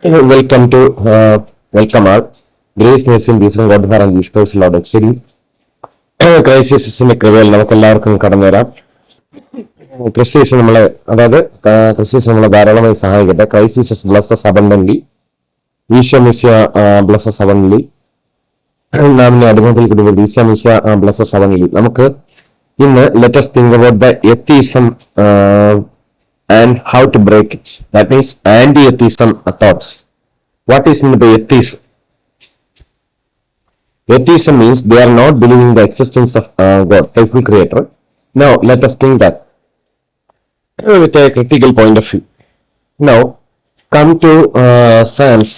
Welcome to welcome all. Grace mercy and peace from God the Father and Jesus Christ Lord actually. ക്രൈസിസിന്റെ കൃപയിൽ നമുക്ക് എല്ലാവർക്കും കടന്നു വരാം. ക്രിസ്ത്യസ് നമ്മളെ ക്രിസ്ത്യസ് നമ്മളെ ധാരാളമായി സഹായിക്കട്ടെ. Crisis blesses abundantly, Isho Mishiha blesses abundantly, നാമിനെ അടിമത്തിൽ കിട്ടുമ്പോൾ ഈശോ മിശിഹ ബ്ലസ്സസ് അബണ്ടൻലി. നമുക്ക് ഇന്ന് let us think about the atheism and how to break it. That means anti-atheism thoughts. What is meant by atheism? Atheism means they are not believing the existence of God, faithful creator. Now let us think that with a critical point of view. Now come to Psalms.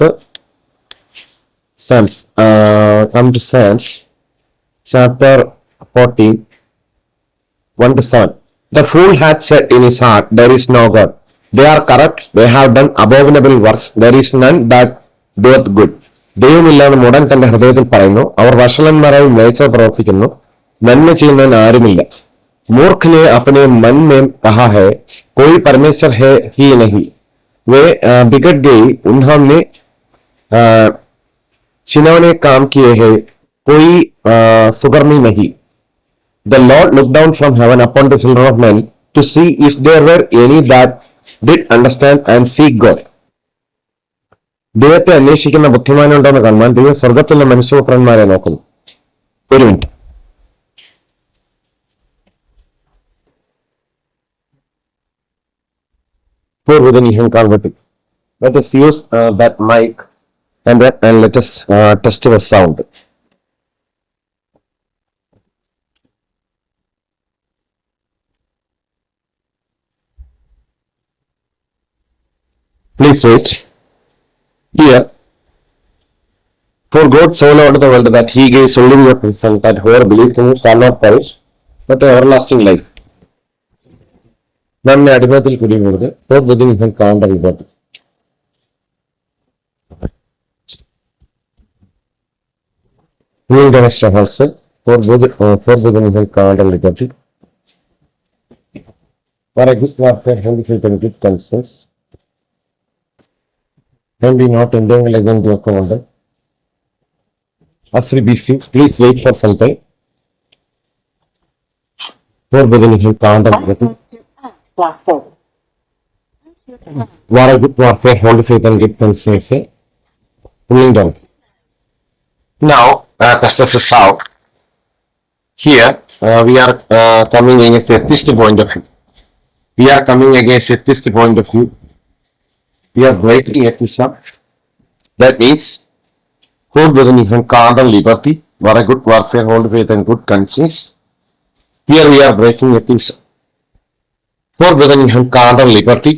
Come to Psalms chapter 14, 1 to 7. The fool hath said in his heart, there is no God. They are corrupt, they have done abominable works. There is none that doeth good. ദൈവമില്ലാന്ന് മുടൻ തന്റെ ഹൃദയത്തിൽ പറയുന്നു. അവർ വഷളന്മാരായി മ്ലേച്ഛത പ്രവർത്തിക്കുന്നു, നന്മ ചെയ്യുന്നവൻ ആരുമില്ല. മൂർഖനെ अपने मन में कहा है, कोई परमेश्वर है ही नहीं. वे बिगड़ गई, उन्होंने छिनौने काम किए हैं, कोई सुधर्मी नहीं. The Lord looked down from heaven upon the children of men to see if there were any that did understand and seek God. ദൈവത്തെ അന്വേഷിക്കുന്ന ബുദ്ധിമാനുണ്ടോന്ന് കാണുവാൻ ദൈവം സ്വർഗത്തിലെ മനുഷ്യപുത്രന്മാരെ നോക്കുന്നു. ഒരു minute. Within you can convert it. Let us use that mic and let us test the sound. Please wait. Here, for God so loved the world that he gave his only begotten Son, that whoever believes in him shall not perish, but have everlasting life. നമ്മെ അടിമത്തിൽ കുടുങ്ങിയത് നിങ്ങൾ കാണേണ്ട report. For a good warfare, Holy Spirit and good conscience, and be not entangled against your commander. As we beseech, please wait for some time. For beginning him count of getting. What a good warfare, hold faith and good conscience. Pulling down. Now, test this out. Here, we are coming against the atheist point of view. We are coming against the atheist point of view. We are breaking atheism. That means, hold within you carnal liberty, what a good warfare, hold faith and good conscience. Here we are breaking atheism. Hold within you carnal liberty,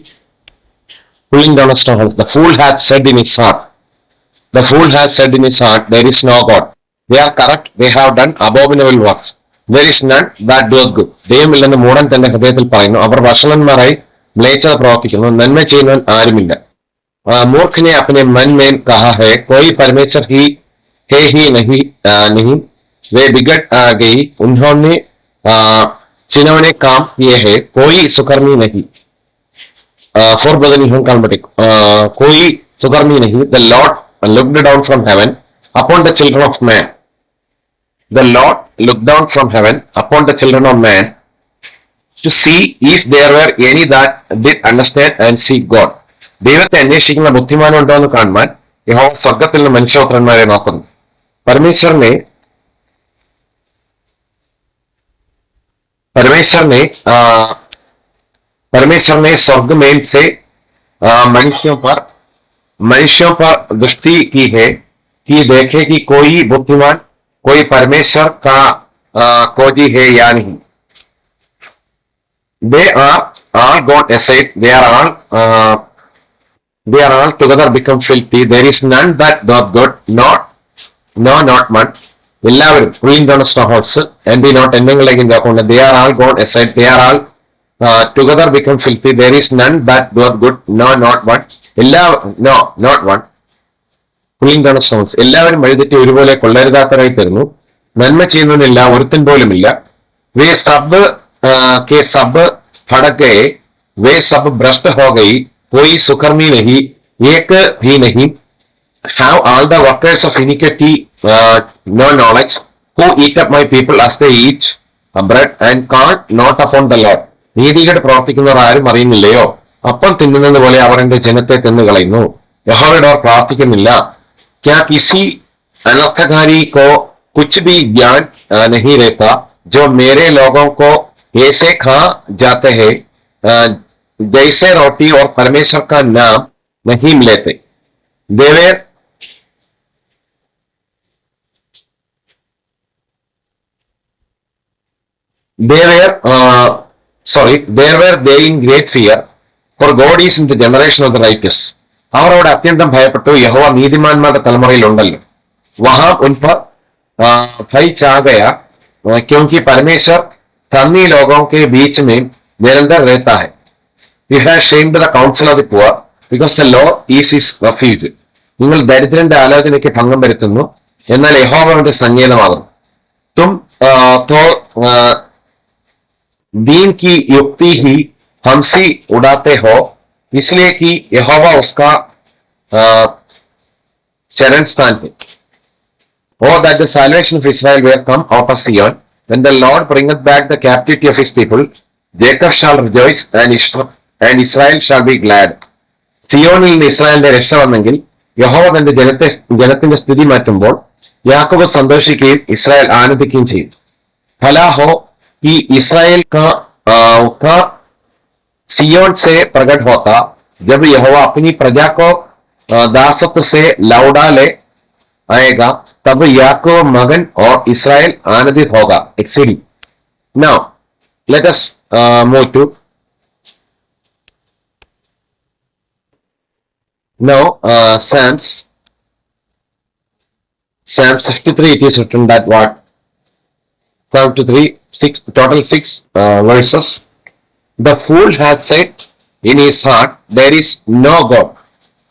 pulling down a stronghold. The fool hath said in his heart, the fool hath said in his heart, there is no God. They are corrupt, they have done abominable works. There is none that doeth good. ദൈവമില്ലെന്ന് മൂടൻ തന്റെ ഹൃദയത്തിൽ പറയുന്നു. അവർ വഷളന്മാരായി മ്ലേച്ഛത പ്രവർത്തിക്കുന്നു, നന്മ ചെയ്യുന്നവൻ ആരുമില്ല. मूर्ख ने अपने मन में कहा है, कोई परमेश्वर ही है ही नहीं. वे बिगड़ गई, उन्होंने छिनौने काम किए हैं, कोई सुकर्मी नहीं. For brother कोई सुकर्मी नहीं. The Lord looked down from heaven upon the children of man. The Lord looked down from heaven upon the children of man to see if there were any that did understand and seek God. ദൈവത്തെ അന്വേഷിക്കുന്ന ബുദ്ധിമാനുണ്ടോ എന്ന് കാണുവാൻ യഹോവ സ്വർഗത്തിൽ നിന്ന് മനുഷ്യപുത്രന്മാരെ നോക്കുന്നു. परमेश्वर ने स्वर्ग में से मनुष्यों पर दृष्टि की है कि देखे कि कोई बुद्धिमान, कोई परमेश्वर का खोजी है या नहीं. They are all gone aside. They are all together become filthy. There is none that doth good, not one. എല്ലാവരും pulling down strongholds and be not entangled against their opponent. They are all gone aside. They are all together become filthy. There is none that doeth good, not one. Not one. Pulling down strongholds. എല്ലാവരും വഴിതെറ്റി ഒരുപോലെ കൊള്ളരുതാത്തവരായി തീർന്നു, നന്മ ചെയ്യുന്നതിനില്ല, ഒരുത്തൻ പോലുമില്ല. वे सब भड़क गए, वे सब भ्रष्ट हो गई, कोई सुकर्मी नहीं. एक भी नहीं. Have all the workers of iniquity no knowledge, who eat up my people as they eat bread and call not upon the Lord. നീതികേട് പ്രവർത്തിക്കുന്നവർ ആരും അറിയുന്നില്ലയോ? അപ്പം തിന്നുന്നത് പോലെ അവർ എന്റെ ജനത്തെ തിന്നു കളയുന്നു. യഹോവയോട് അവർ പ്രാർത്ഥിക്കുന്നില്ല. क्या किसी अनर्थकारी को कुछ भी ज्ञान नहीं रहता, जो मेरे लोगों को ऐसे खा जाते हैं जैसे रोटी और परमेश्वर का नाम नहीं लेते. देवे there were they in great fear, for God is in the generation of the righteous. അവർ അവിടെ അത്യന്തം ഭയപ്പെട്ടു, യഹോവ നീതിമാന്മാരുടെ തലമുറയിൽ ഉണ്ടല്ലോ. वहां उन पर भय छा गया, क्योंकि परमेश्वर धनी लोगों के बीच में निरंतर रहता है. We have shamed the counsel of the poor, because the Lord is his refuge. നിങ്ങൾ ദരിദ്രന്റെ ആലോചനയ്ക്ക് ഭംഗം വരുത്തുന്നു, എന്നാൽ യഹോവയുടെ സങ്കേതമാകുന്നു. तुम तो दीन की युक्ति ही हमसे उड़ाते हो, इसलिए कि यहोवा उसका शरण स्थान है. Oh, that the salvation of Israel will come out of Zion. When the Lord bringeth back the captivity of his people, Jacob shall rejoice and Israel shall be glad. സിയോണിൽ നിന്ന് ഇസ്രായേലിന്റെ രക്ഷ വന്നെങ്കിൽ യഹോവ തന്റെ ജനത്തിന്റെ സ്ഥിതി മാറ്റുമ്പോൾ യാക്കോബ് സന്തോഷിക്കുകയും ഇസ്രായേൽ ആനന്ദിക്കുകയും ചെയ്യും. भला हो कि इसराइल का सियोन से प्रकट होता, जब यहोवा अपनी प्रजा को दासत्व से लौटा ले आएगा, तब याकूब मगन और इसराइल आनंदित होगा. Exceeding. Now let us move to Psalms 63. It is written that what? Psalm 63, total 6 verses. The fool has said in his heart, there is no God.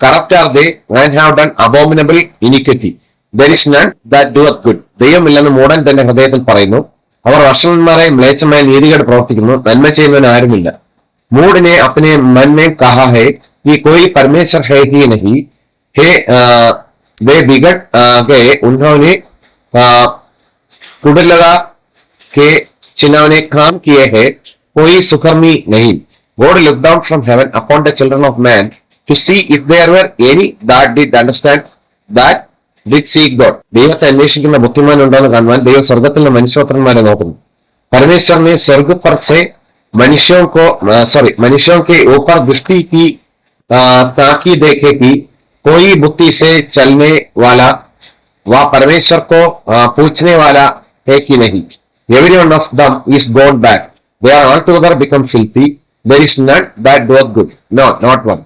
Corrupt are they, and have done abominable iniquity. There is none that doeth good. ദൈവമില്ലെന്ന് മൂടൻ തന്റെ ഹൃദയത്തിൽ പറയുന്നു. അവർ വർഷന്മാരെ മ്ലേച്ഛമായ നീതികേട് പ്രവർത്തിക്കുന്നു, നന്മ ചെയ്യുന്നവൻ ആരുമില്ല. Mood ने अपने मन में कहा है कि कोई परमेश्वर है ही नहीं है, वे बिगड़ गए, उन्होंने कुड़ लगा के चिन्हाने काम किए हैं, कोई सुकर्मी नहीं. God looked down from heaven upon the children of man to see if there were any that did understand, that did seek God. ദൈവത്തെ അന്വേഷിക്കുന്ന ബുദ്ധിമാൻ ഉണ്ടോന്ന് കാണുവാൻ ദൈവം സ്വർഗത്തിലെ മനുഷ്യപുത്രന്മാരെ നോക്കുന്നു. परमेश्वर ने स्वर्ग पर से मनुष्यों के ऊपर दृष्टि की ताकि देखे कि कोई बुद्धि से चलने वाला वह परमेश्वर को पूछने वाला है कि नहीं. Every one of them is gone back. They are altogether become filthy. There is none that doeth good. No, not one.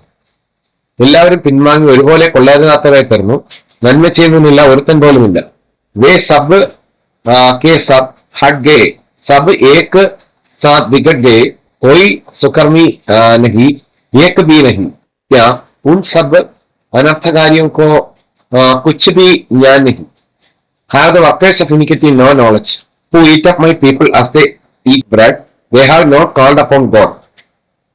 എല്ലാവരും പിൻവാങ്ങി ഒരുപോലെ കൊള്ളരുതാത്തവരെ തരുന്നു, നന്മ ചെയ്യുന്നില്ല ഒരുത്തൻ പോലുമില്ല. വേ സബ് के सब हट गए, सब एक साथ बिगड़ गए, कोई सुकर्मी नहीं, एक भी नहीं. क्या उन सब अनर्थकारियों को कुछ भी ज्ञान नहीं? Have the workers of iniquity no knowledge, who eat up my people as they eat bread, they have not called upon God.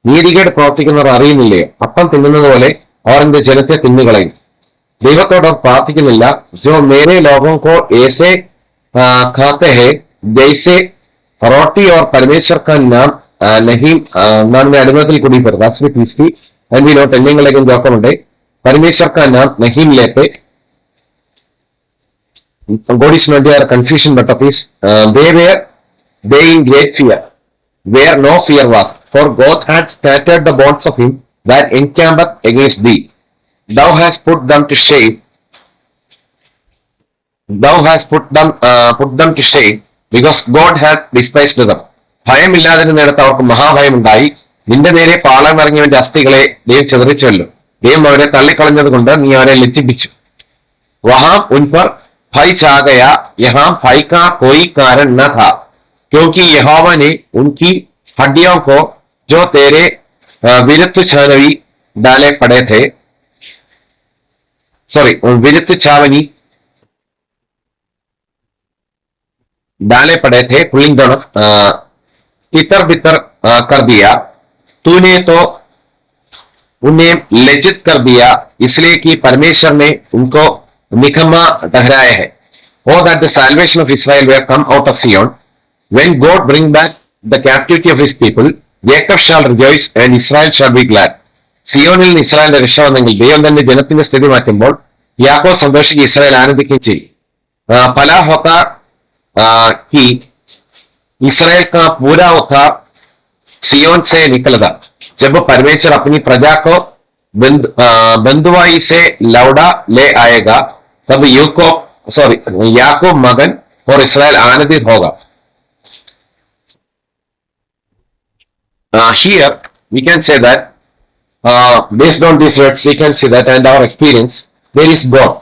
നീതികേട് പ്രവർത്തിക്കുന്നവർ അറിയുന്നില്ലേ, അപ്പം തിന്നുന്നത് പോലെ അവർ എന്റെ ജനത്തെ തിന്നുകളയും. ദൈവത്തോട് പ്രാർത്ഥിക്കുന്നില്ല. जो मेरे लोगों को ऐसे खाते हैं जैसे रोटी और परमेश्वर का नाम नहीं, नाम अनुमति കൂടി നോക്കുന്നുണ്ട്. परमेश्वर का नाम नहीं लेते. God is not their confusion but of his. They in great fear, where no fear was, for God had scattered the bonds of him that encampeth against thee. Thou hast put them to shame. Thou hast put them to shame, because God hath despised them. ഭയമില്ലാതിരുന്നിടത്ത് അവർക്ക് മഹാഭയമുണ്ടായി. നിന്റെ നേരെ പാളയം ഇറങ്ങിയവന്റെ അസ്ഥികളെ ദൈവം ചിതറിച്ചല്ലോ. ദൈവം അവരെ തള്ളിക്കളഞ്ഞത് കൊണ്ട് നീ അവരെ ലജ്ജിപ്പിച്ചു. वहां उन पर भय छा गया, यहाँ भय का कोई कारण न था, क्योंकि यहोवा ने उनकी हड्डियों को जो तेरे विरुद्ध छावनी डाले पड़े थे, विरुद्ध छावनी डाले पड़े थे, पुलिंग दोनों तितर बितर कर दिया. तूने तो उन्हें लज्जित कर दिया, इसलिए कि परमेश्वर ने उनको निकम्मा ठहराया है. Oh, that the salvation of Israel will come out of Zion. When God bring back the captivity of his people, Jacob shall rejoice and Israel shall be glad. സിയോണിൽ നിന്ന് ഇസ്രായേലിന്റെ രക്ഷ വന്നെങ്കിൽ ദൈവം തന്നെ ജനത്തിന്റെ സ്ഥിതി മാറ്റുമ്പോൾ യാക്കോബ് സന്തോഷിക്കുകയും ഇസ്രായേൽ ആനന്ദിക്കുകയും ചെയ്യും. पला होता कि इसराइल का पूरा उद्धार सियोन से निकलता जब परमेश्वर अपनी प्रजा को बंधुआई से लौटा ले आएगा, तब याकूब मगन और इसराइल आनंदित होगा. Here we can say that based on these words we can see that and our experience there is God.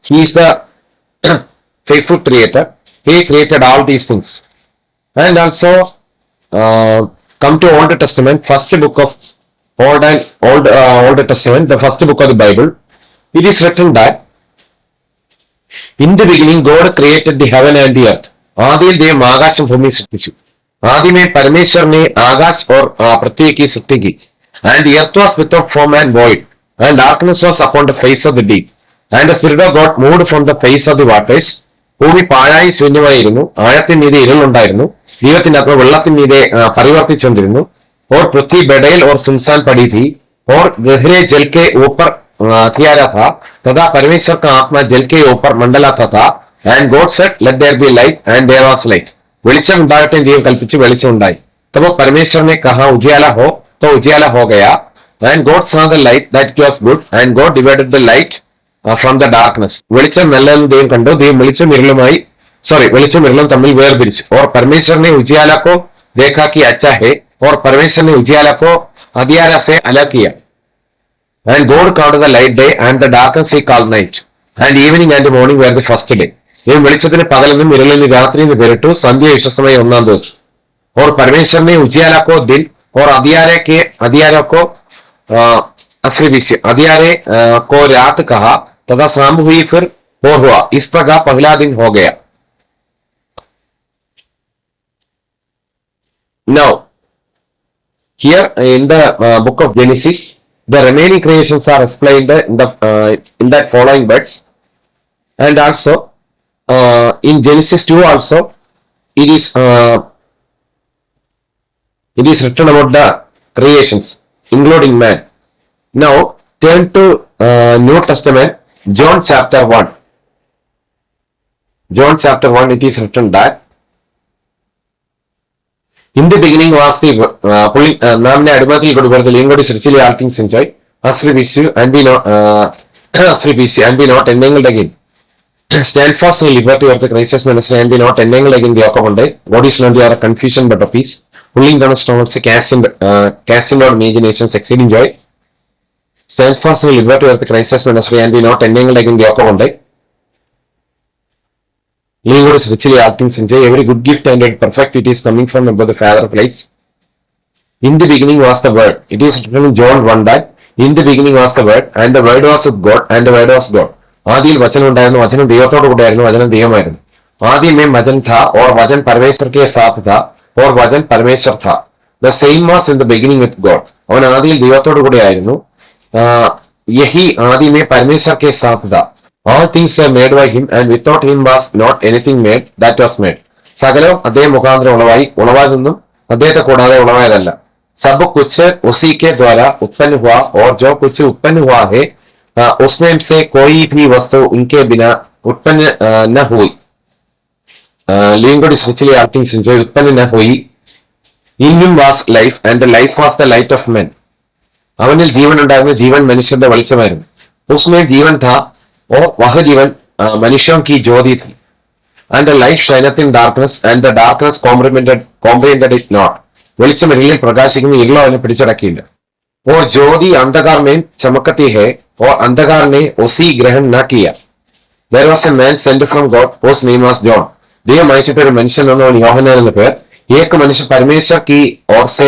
He is the faithful creator. He created all these things. And also come to Old Testament, first book of Old Testament, the first book of the Bible. It is written that in the beginning God created the heaven and the earth. Adil देव आकाश भूमि सृष्टि. आदि में परमेश्वर ने आकाश और पृथ्वी की सृष्टि की. And the earth was without form and void, and darkness was upon the face of the deep. And the Spirit of God moved from the face of the waters. ഭൂമി പാഴായി ശൂന്യമായിരുന്നു, ആഴത്തിന്മീതെ ഇരുളുണ്ടായിരുന്നു, ദൈവത്തിനകത്ത് വെള്ളത്തിന്മീതെ പരിവർത്തിച്ചുകൊണ്ടിരുന്നു. और पृथ्वी बेडैल और सुनसान पड़ी थी और गहरे जल के ऊपर थियारा था, तथा परमेश्वर का आत्मा जल के ऊपर मंडलाता था. And God said, let there be light, and there was light. വെളിച്ചം ഉണ്ടാകട്ടെ ദൈവം കൽപ്പിച്ചു, വെളിച്ചം ഉണ്ടായി. तब परमेश्वर ने कहा उजियाला हो, तो उजियाला हो गया. And God saw the light that it was good, and God divided the light from the darkness. വെളിച്ചം നല്ലതെന്ന് ദൈവം കണ്ടു, ദൈവം വെളിച്ചം ഇരുളും തമ്മിൽ വേർതിരിച്ചു. और परमेश्वर ने उजियाला को देखा कि अच्छा है, और परमेश्वर ने उजियाला को अंधियारा से अलग किया. And God called the light day, and the darkness he called night. And evening and morning were the first day. ദൈവം വെളിച്ചത്തിന് പകലെന്നും ഇരുളിന് രാത്രിയെന്ന് പേരിട്ടു, സന്ധ്യ വിശ്വസമായ ഒന്നാം ദിവസം. और परमेश्वर ने उजियाला को दिन और अंधियारे को रात कहा, तथा शाम हुई फिर भोर हुआ. इस प्रकार पहला दिन हो गया. Now here in the book of Genesis, the remaining creations are explained in that following words. And also in Genesis 2 also it is written about the creations including man. Now turn to New Testament, John chapter 1. John chapter 1, it is written that in the beginning was the namne admatil godvarthal ingodi sirchili all things enjoy as we wish you and be not entangled again. Stand fast in liberty of the Christ's ministry and be not entangled again the yoke of one day. God is not your confusion but of peace, pulling down strongholds, casting out imaginations, exceeding joy. Stand fast in liberty of the Christ's ministry and be not entangled again the yoke of one day. God is richly all things enjoy. Every good gift and perfect it is coming from above the Father of lights. In the beginning was the Word. It is written in John 1 that in the beginning was the Word, and the Word was with God, and the Word was God. Adil वचन ഉണ്ടായിരുന്നു, വചനം ദൈവത്തോട് കൂടെയായിരുന്നു, വചനം ദൈവമായിരുന്നു. आदि में वचन था और वचन परमेश्वर के साथ था और वचन परमेश्वर था. The same was in the beginning with God. അവൻ ആദിയിൽ ദൈവത്തോട് കൂടെയായിരുന്നു, यही आदि में परमेश्वर के साथ था. All things were made by him, and without him was not anything made that was made. സകലവും അദ്ദേഹം മുഖാന്തരം ഉളവായതൊന്നും അദ്ദേഹത്തെ കൂടാതെ ഉളവായതല്ല. सब कुछ उसी के द्वारा उत्पन्न हुआ, और जो कुछ उत्पन्न हुआ है उसमें से कोई भी वस्तु उनके बिना उत्पन्न न हुई. Living God is richly all things enjoy. उत्पन्न न हुई. In him was life, and the life was the light of men. അവനിൽ ജീവൻ ഉണ്ടായിരുന്നു, ജീവൻ മനുഷ്യന്റെ വെളിച്ചമായിരുന്നു. उसमें जीवन था और वह जीवन मनुष्यों की ज्योति थी. And the light shineth in darkness, and the darkness comprehended it not. വെളിച്ചം ഇരുളിൽ പ്രകാശിക്കുന്ന, ഇരുളോ അതിനെ പിടിച്ചടക്കിയില്ല. और ज्योति अंधकार में चमकती है, और अंधकार ने उसी ग्रहण न किया. There was a man sent from God whose name was John. ദൈവം അയച്ചിട്ട് ഒരു മനുഷ്യൻ എന്നവൻ യോഹന്നാൻ എന്ന പേർ. एक मनुष्य परमेश्वर की ओर से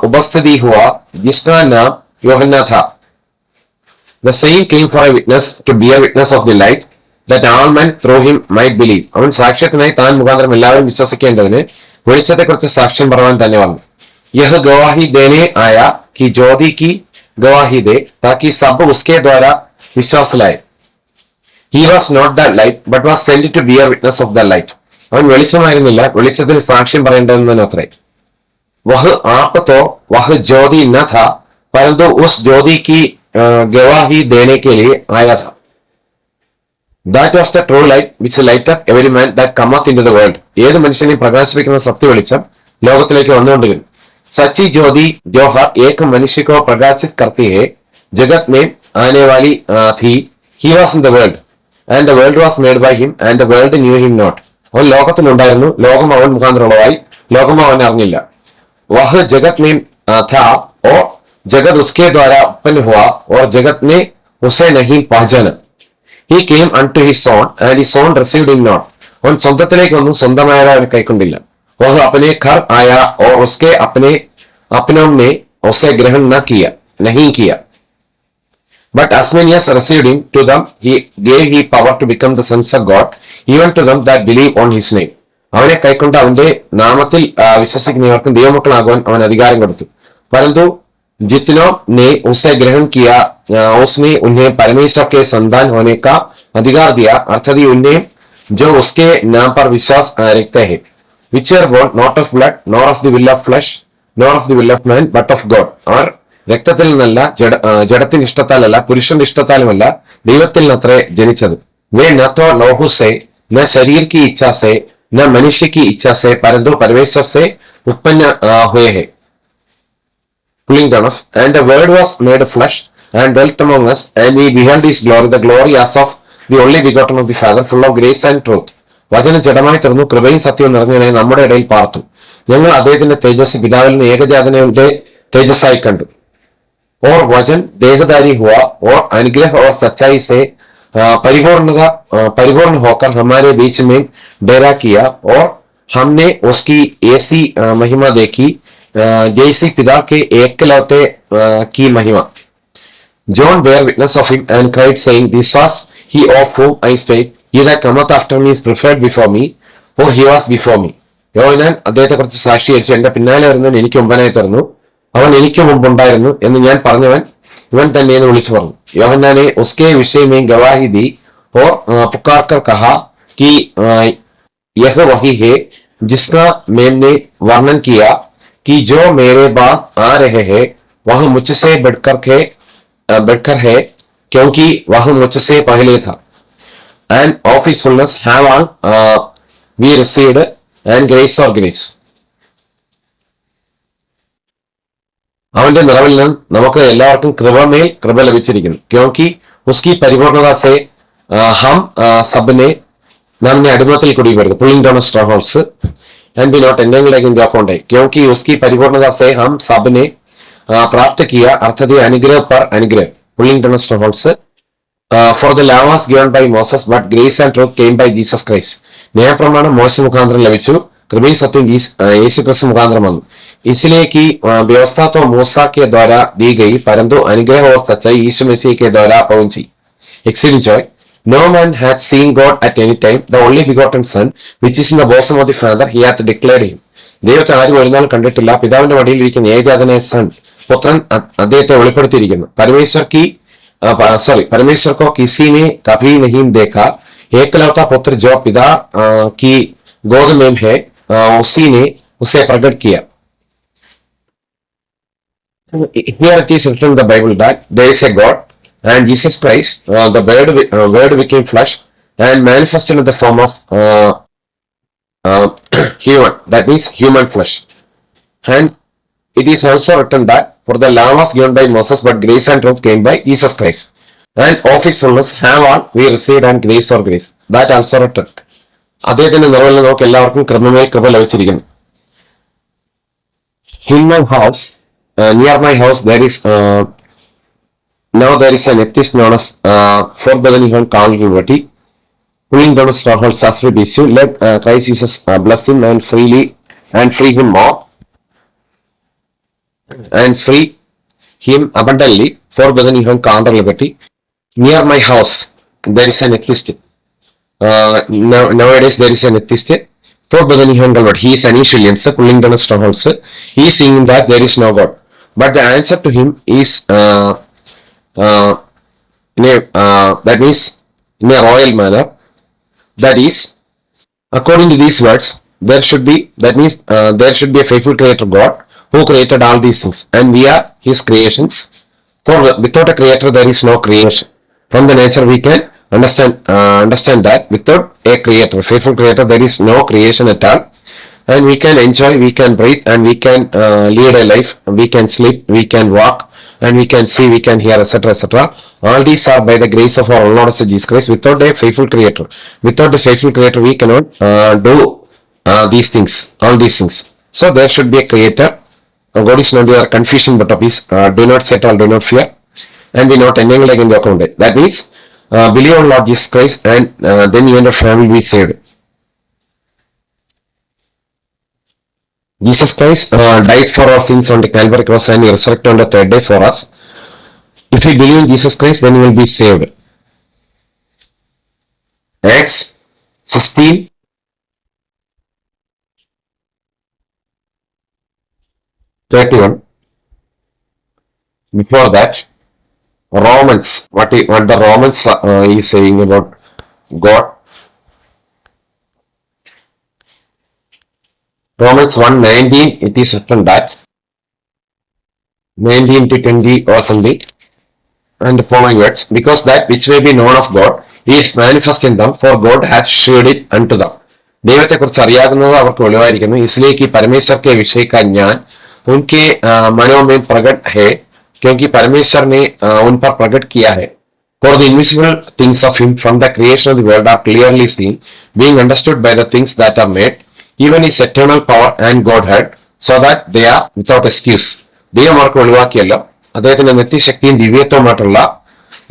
उपस्थिति हुआ जिसका नाम യോഹന്നാൻ था. The same came for a witness, to be a witness of the light, that all men through him might believe. അവൻ സാക്ഷ്യത്തിനായി താൻ മുഖാന്തരം എല്ലാവരും വിശ്വസിക്കേണ്ടതിന് വെളിച്ചത്തെക്കുറിച്ച് സാക്ഷ്യം പറയാൻ തന്നെ വന്നു. यह गवाही देने आया कि ज्योति की गवाही दे ताकि सब उसके द्वारा विश्वास लाए. He was not the light, but was sent to bear witness of the light. അവൻ വെളിച്ചമായിരുന്നില്ല, വെളിച്ചത്തിന് സാക്ഷ്യം പറയേണ്ടതെന്നത്രേ. वह आप तो वह ज्योति न था, परंतु उस ज्योति की गवाही देने के लिए आया था. That was the true light which light up every man that cometh into the world. ഏത് മനുഷ്യനെയും പ്രകാശിപ്പിക്കുന്ന സത്യ വെളിച്ചം ലോകത്തിലേക്ക് വന്നുകൊണ്ടിരുന്നു. सच्ची ज्योति जो हर एक मनुष्य को प्रकाशित करती है जगत में आने वाली थी. He was in the world and the world was made by him and the world knew him not. അവൻ ലോകത്തിലുണ്ടായിരുന്നു, ലോകം അവൻ മുഖാന്തരമുള്ളതായി, ലോകം അവൻ അറിഞ്ഞില്ല. वह जगत में था और जगत उसके द्वारा उत्पन्न हुआ और जगत ने उसे नहीं पहचाना. He came unto his own and his own received him not. അവൻ സ്വന്തത്തിലേക്ക് വന്നു, സ്വന്തമായവ അവനെ കൈക്കൊണ്ടില്ല. वह अपने घर आया और उसके अपनों ने उसे ग्रहण नहीं किया. But as many as received him, to them he gave he power to become the sons of God, even to them that believe on his name. അവനെ കൈക്കൊണ്ട് അവന്റെ നാമത്തിൽ വിശ്വസിക്കുന്നവർക്കും ദൈവമക്കളാകുവാൻ അവൻ അധികാരം കൊടുത്തു. परंतु जितनों ने उसे ग्रहण किया उसने उन्हें परमेश्वर के संतान होने का अधिकार दिया, अर्थात उन्हें जो उसके नाम पर विश्वास रखते हैं. Which are born not of blood, nor of the will of flesh, nor of the will of man, but of God. അവർ രക്തത്തിൽ നിന്നല്ല, ജഡത്തിന്റെ ഇഷ്ടത്താലല്ല, പുരുഷന്റെ ഇഷ്ടത്താലുമല്ല, ദൈവത്തിൽ നിന്നത്രേ ജനിച്ചത്. वे न तो लोहू से, न शरीर की इच्छा से, न मनुष्य की इच्छा से, परंतु परमेश्वर से उत्पन्न हुए हैं. Pulling down of, and the word was made flesh and dwelt among us, and we beheld his glory, the glory as of the only begotten of the Father, full of grace and truth. വചനം ജഡമായി തീർന്നു, കൃപയും സത്യവും നിറഞ്ഞവനെ നമ്മുടെ ഇടയിൽ പാർത്തു. ഞങ്ങൾ അദ്ദേഹത്തിന്റെ തേജസ് പിതാവിൽ നിന്ന് ഏകജാതനയുടെ തേജസ്സായി കണ്ടു. और वचन देहधारी हुआ और अनुग्रह और सच्चाई से परिपूर्ण होकर हमारे बीच में डेरा किया और हमने उसकी ऐसी महिमा देखी जैसी पिता के एकलौते की महिमा. John bear witness of him and cried saying, this was he of whom I spake. He that cometh after me is preferred before me, for he was before me. യോഹന്നാൻ അദ്ദേഹത്തെ കുറിച്ച് സാക്ഷീകരിച്ചു, എന്റെ പിന്നാലെ വരുന്നവൻ എനിക്ക് മുമ്പനായി തീർന്നു, അവൻ എനിക്ക് മുമ്പുണ്ടായിരുന്നു എന്ന് ഞാൻ പറഞ്ഞവൻ इवन तन्ने विളിച്ചു പറഞ്ഞു. യോഹന്നാൻ ने उसके विषय में गवाही दी और पुकार कर कहा कि यह वही है जिसका मैंने वर्णन किया कि जो मेरे बाद आ रहे हैं वह मुझसे बढ़कर है क्योंकि वह मुझसे पहले था. And of his fullness have all we received and grace or grace. അവന്റെ നിറവിൽ നിന്ന് നമുക്ക് എല്ലാവർക്കും കൃപമേൽ കൃപ ലഭിച്ചിരിക്കുന്നു. क्योंकि उसकी परिपूर्णता से हम सब ने नाम ने अडिमത്തിൽ കുടിവരുന്നു. Pulling down strongholds and be not entangled in their foundation. क्योंकि उसकी परिपूर्णता से हम सब ने प्राप्त किया, अर्थात अनुग्रह पर अनुग्रह. Pulling down strongholds. For the law was given by Moses, but grace and truth came by Jesus Christ. ന്യായപ്രമാണം മോശ മുഖാന്തരം ലഭിച്ചു, കൃപയും സത്യം യേശു ക്രിസ്തു മുഖാന്തരം വന്നു. इसलिए कि व्यवस्था तो मूसा के द्वारा दी गई, परंतु अनुग्रह और सच्चाई यीशु मसीह के द्वारा पहुंची. Exceeding joy. No man hath seen God at any time. The only begotten Son, which is in the bosom of the Father, he hath declared him. ദൈവത്തെ ആരും ഒരു നാൾ കണ്ടിട്ടില്ല, പിതാവിന്റെ വടിയിൽ ഇരിക്കുന്ന ഏകജാതനായ സൺ പുത്രൻ അദ്ദേഹത്തെ വെളിപ്പെടുത്തിയിരിക്കുന്നു. परमेश्वर को किसी ने कभी नहीं देखा, एकलौता पुत्र जो पिता की गोद में है उसी ने उसे प्रकट किया. Here it is written in the Bible that there is a God and Jesus Christ, the word became flesh and manifested in the form of human, that means human flesh. And it is also written that for the law was given by Moses, but grace and truth came by Jesus Christ. And of his fullness have all we received and grace or grace. That also written. അദ്ദേഹത്തിന്റെ നിറവിൽ നമുക്ക് എല്ലാവർക്കും കൃപമേൽ കൃപ ലഭിച്ചിരിക്കുന്നു. In my house, near my house, there is now there is an atheist known as Fort Bethlehem called Liberty. Pulling down strongholds as we issue, let Christ Jesus bless him and free him more. And free him abundantly. For Bethlehem counter liberty. Near my house there is an atheist. Nowadays there is an atheist. For Bethlehem God, he is an Ishilian, pulling down strongholds. He is saying that there is no God. but the answer to him is uh, that means in a royal manner. That is, according to these words, that means there should be a faithful creator God who created all these things, and we are his creations. For without a creator, there is no creation. From the nature, we can understand that without a creator, faithful creator, there is no creation at all. And we can enjoy, we can breathe, and we can lead a life. We can sleep, we can walk, and we can see, we can hear, etc., etc. All these are by the grace of our Lord Jesus Christ. Without a faithful creator, we cannot do these things, all these things. So there should be a creator. God is not your confusion, but of his. Do not settle, do not fear, and be not ending like in the account. That means believe on Lord Jesus Christ, and then you and your family will be saved. Jesus Christ died for our sins on the Calvary cross, and he resurrected on the third day for us. If we believe in Jesus Christ, then we will be saved. Acts 16:31. Before that, Romans. What the Romans is saying about God. Romans 1:19. It is written that 19 to 20 or something, and the following words, because that which may be known of God is manifest in them, for God has shewed it unto them. ദൈവത്തെ കുറിച്ച് അറിയാവുന്നത് അവർക്ക് വെളിവായിരിക്കുന്നു, इसलिए कि परमेश्वर के विषय का ज्ञान उनके मनों में प्रकट है, क्योंकि परमेश्वर ने उन पर प्रकट किया है. For the invisible things of him from the creation of the world are clearly seen, being understood by the things that are made, even his eternal power and Godhead, so that they are without excuse. ദൈവം അവർക്ക് വെളിവാക്കിയല്ലോ, അദ്ദേഹത്തിന്റെ നിത്യശക്തിയും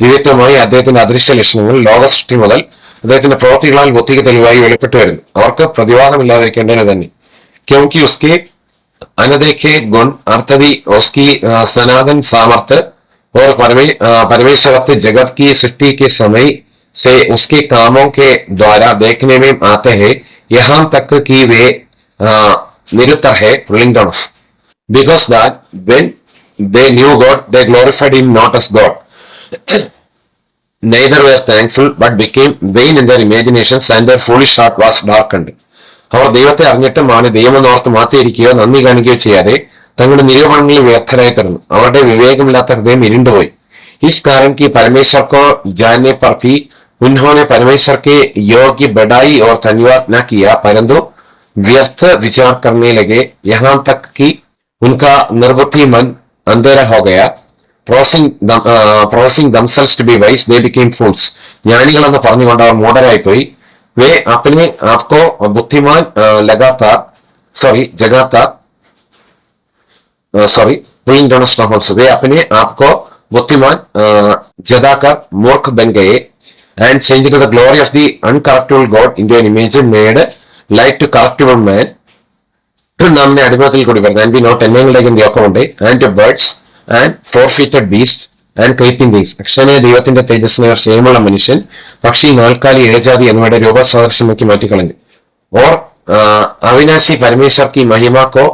ദിവ്യത്വമായി അദ്ദേഹത്തിന്റെ അദൃശ്യ ലക്ഷണങ്ങൾ ലോക സൃഷ്ടി മുതൽ അദ്ദേഹത്തിന്റെ പ്രവൃത്തികളാൽ ബുദ്ധിക്ക് തെളിവായി വെളിപ്പെട്ടു വരുന്നു. അവർക്ക് പ്രതിവാദമില്ലാതിരിക്കേണ്ടത് തന്നെ. क्योंकि उसके अनदेखे गुण अर्थदी उसकी सनातन सामर्थ्य और परमेश्वरत्व जगत की सृष्टि के समय से उसके कामों के द्वारा देखने में आते हैं, यहाँ तक कि वे निरुत्तर है. Because that when they knew God, they glorified him not as God, neither were thankful, but became vain in their imaginations, and their foolish heart was darkened. അവർ ദൈവത്തെ അറിഞ്ഞിട്ടും അവനെ ദൈവമെന്നോർത്ത് മാറ്റിയിരിക്കുകയോ നന്ദി കാണിക്കുകയോ ചെയ്യാതെ തങ്ങളുടെ നിരൂപണങ്ങളിൽ വ്യർത്ഥരായി തീർന്നു. അവരുടെ വിവേകമില്ലാത്ത ഹൃദയം ഇരുണ്ടുപോയി. इस कारण की परमेश्वर को जानने पर भी उन्होंने परमेश्वर के योग्य बढ़ाई और धन्यवाद न किया, परंतु व्यर्थ विचार करने लगे, यहाँ तक कि उनका निर्बुद्धि मन अंधेरा हो गया. Professing themselves to be wise, they became fools. ज्ञानिകളെന്ന് പറഞ്ഞുകൊണ്ട് അവർ മൂഢരായി പോയി. वे अपने आप को बुद्धिमान वे अपने आप को बुद्धिमान जदाकर मूर्ख बन गए, and changed the glory of the uncorruptible God into an image made like to corruptible man. നാമിനെ അടിമത്തിൽ കൂടി വരുന്നത്, and be not entangled in the account, and to birds and four-footed beasts and creeping things. അക്ഷരനെ ദൈവത്തിന്റെ തേജസ്സിനെ ക്ഷേമമുള്ള മനുഷ്യൻ, പക്ഷി, നാൽക്കാലി, ഇഴജാതി എന്നിവയുടെ രൂപസാദൃശ്യമാക്കി മാറ്റിക്കളഞ്ഞു. और अविनाशी परमेश्वर की महिमा को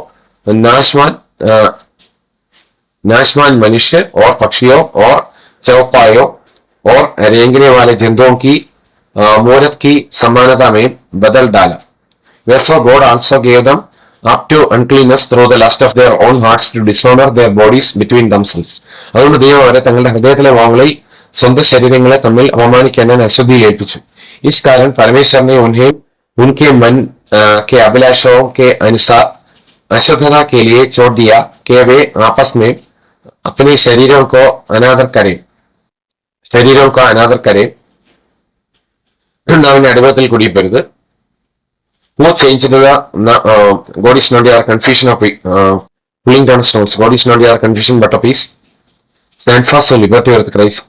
नाशवान मनुष्य और पक्षियों और चौपायों और रेंगने वाले जंतुओं की मूरत की समानता में बदल डाला. Therefore God also gave them up to uncleanness through the lust of their own hearts, to dishonor their bodies between themselves. അതുകൊണ്ട് ദൈവം അവരെ തങ്ങളുടെ ഹൃദയത്തിലെ വാങ്ങളിൽ സ്വന്തം ശരീരങ്ങളെ തമ്മിൽ അപമാനിക്കാൻ അശുദ്ധിയിൽ ഏൽപ്പിച്ചു. इस कारण परमेश्वर ने उन्हें उनके मन के अभिलाषों के अनुसार अशुद्धता के लिए छोड़ दिया, कि वे आपस में अपने शरीरों को अनादर करें. നാവിന്റെ അടിമത്തിൽ കുടിയപ്പരുത്. Who changed God is not your confusion of pulling down stones. God is not your confusion but of peace. Stand fast for liberty with Christ.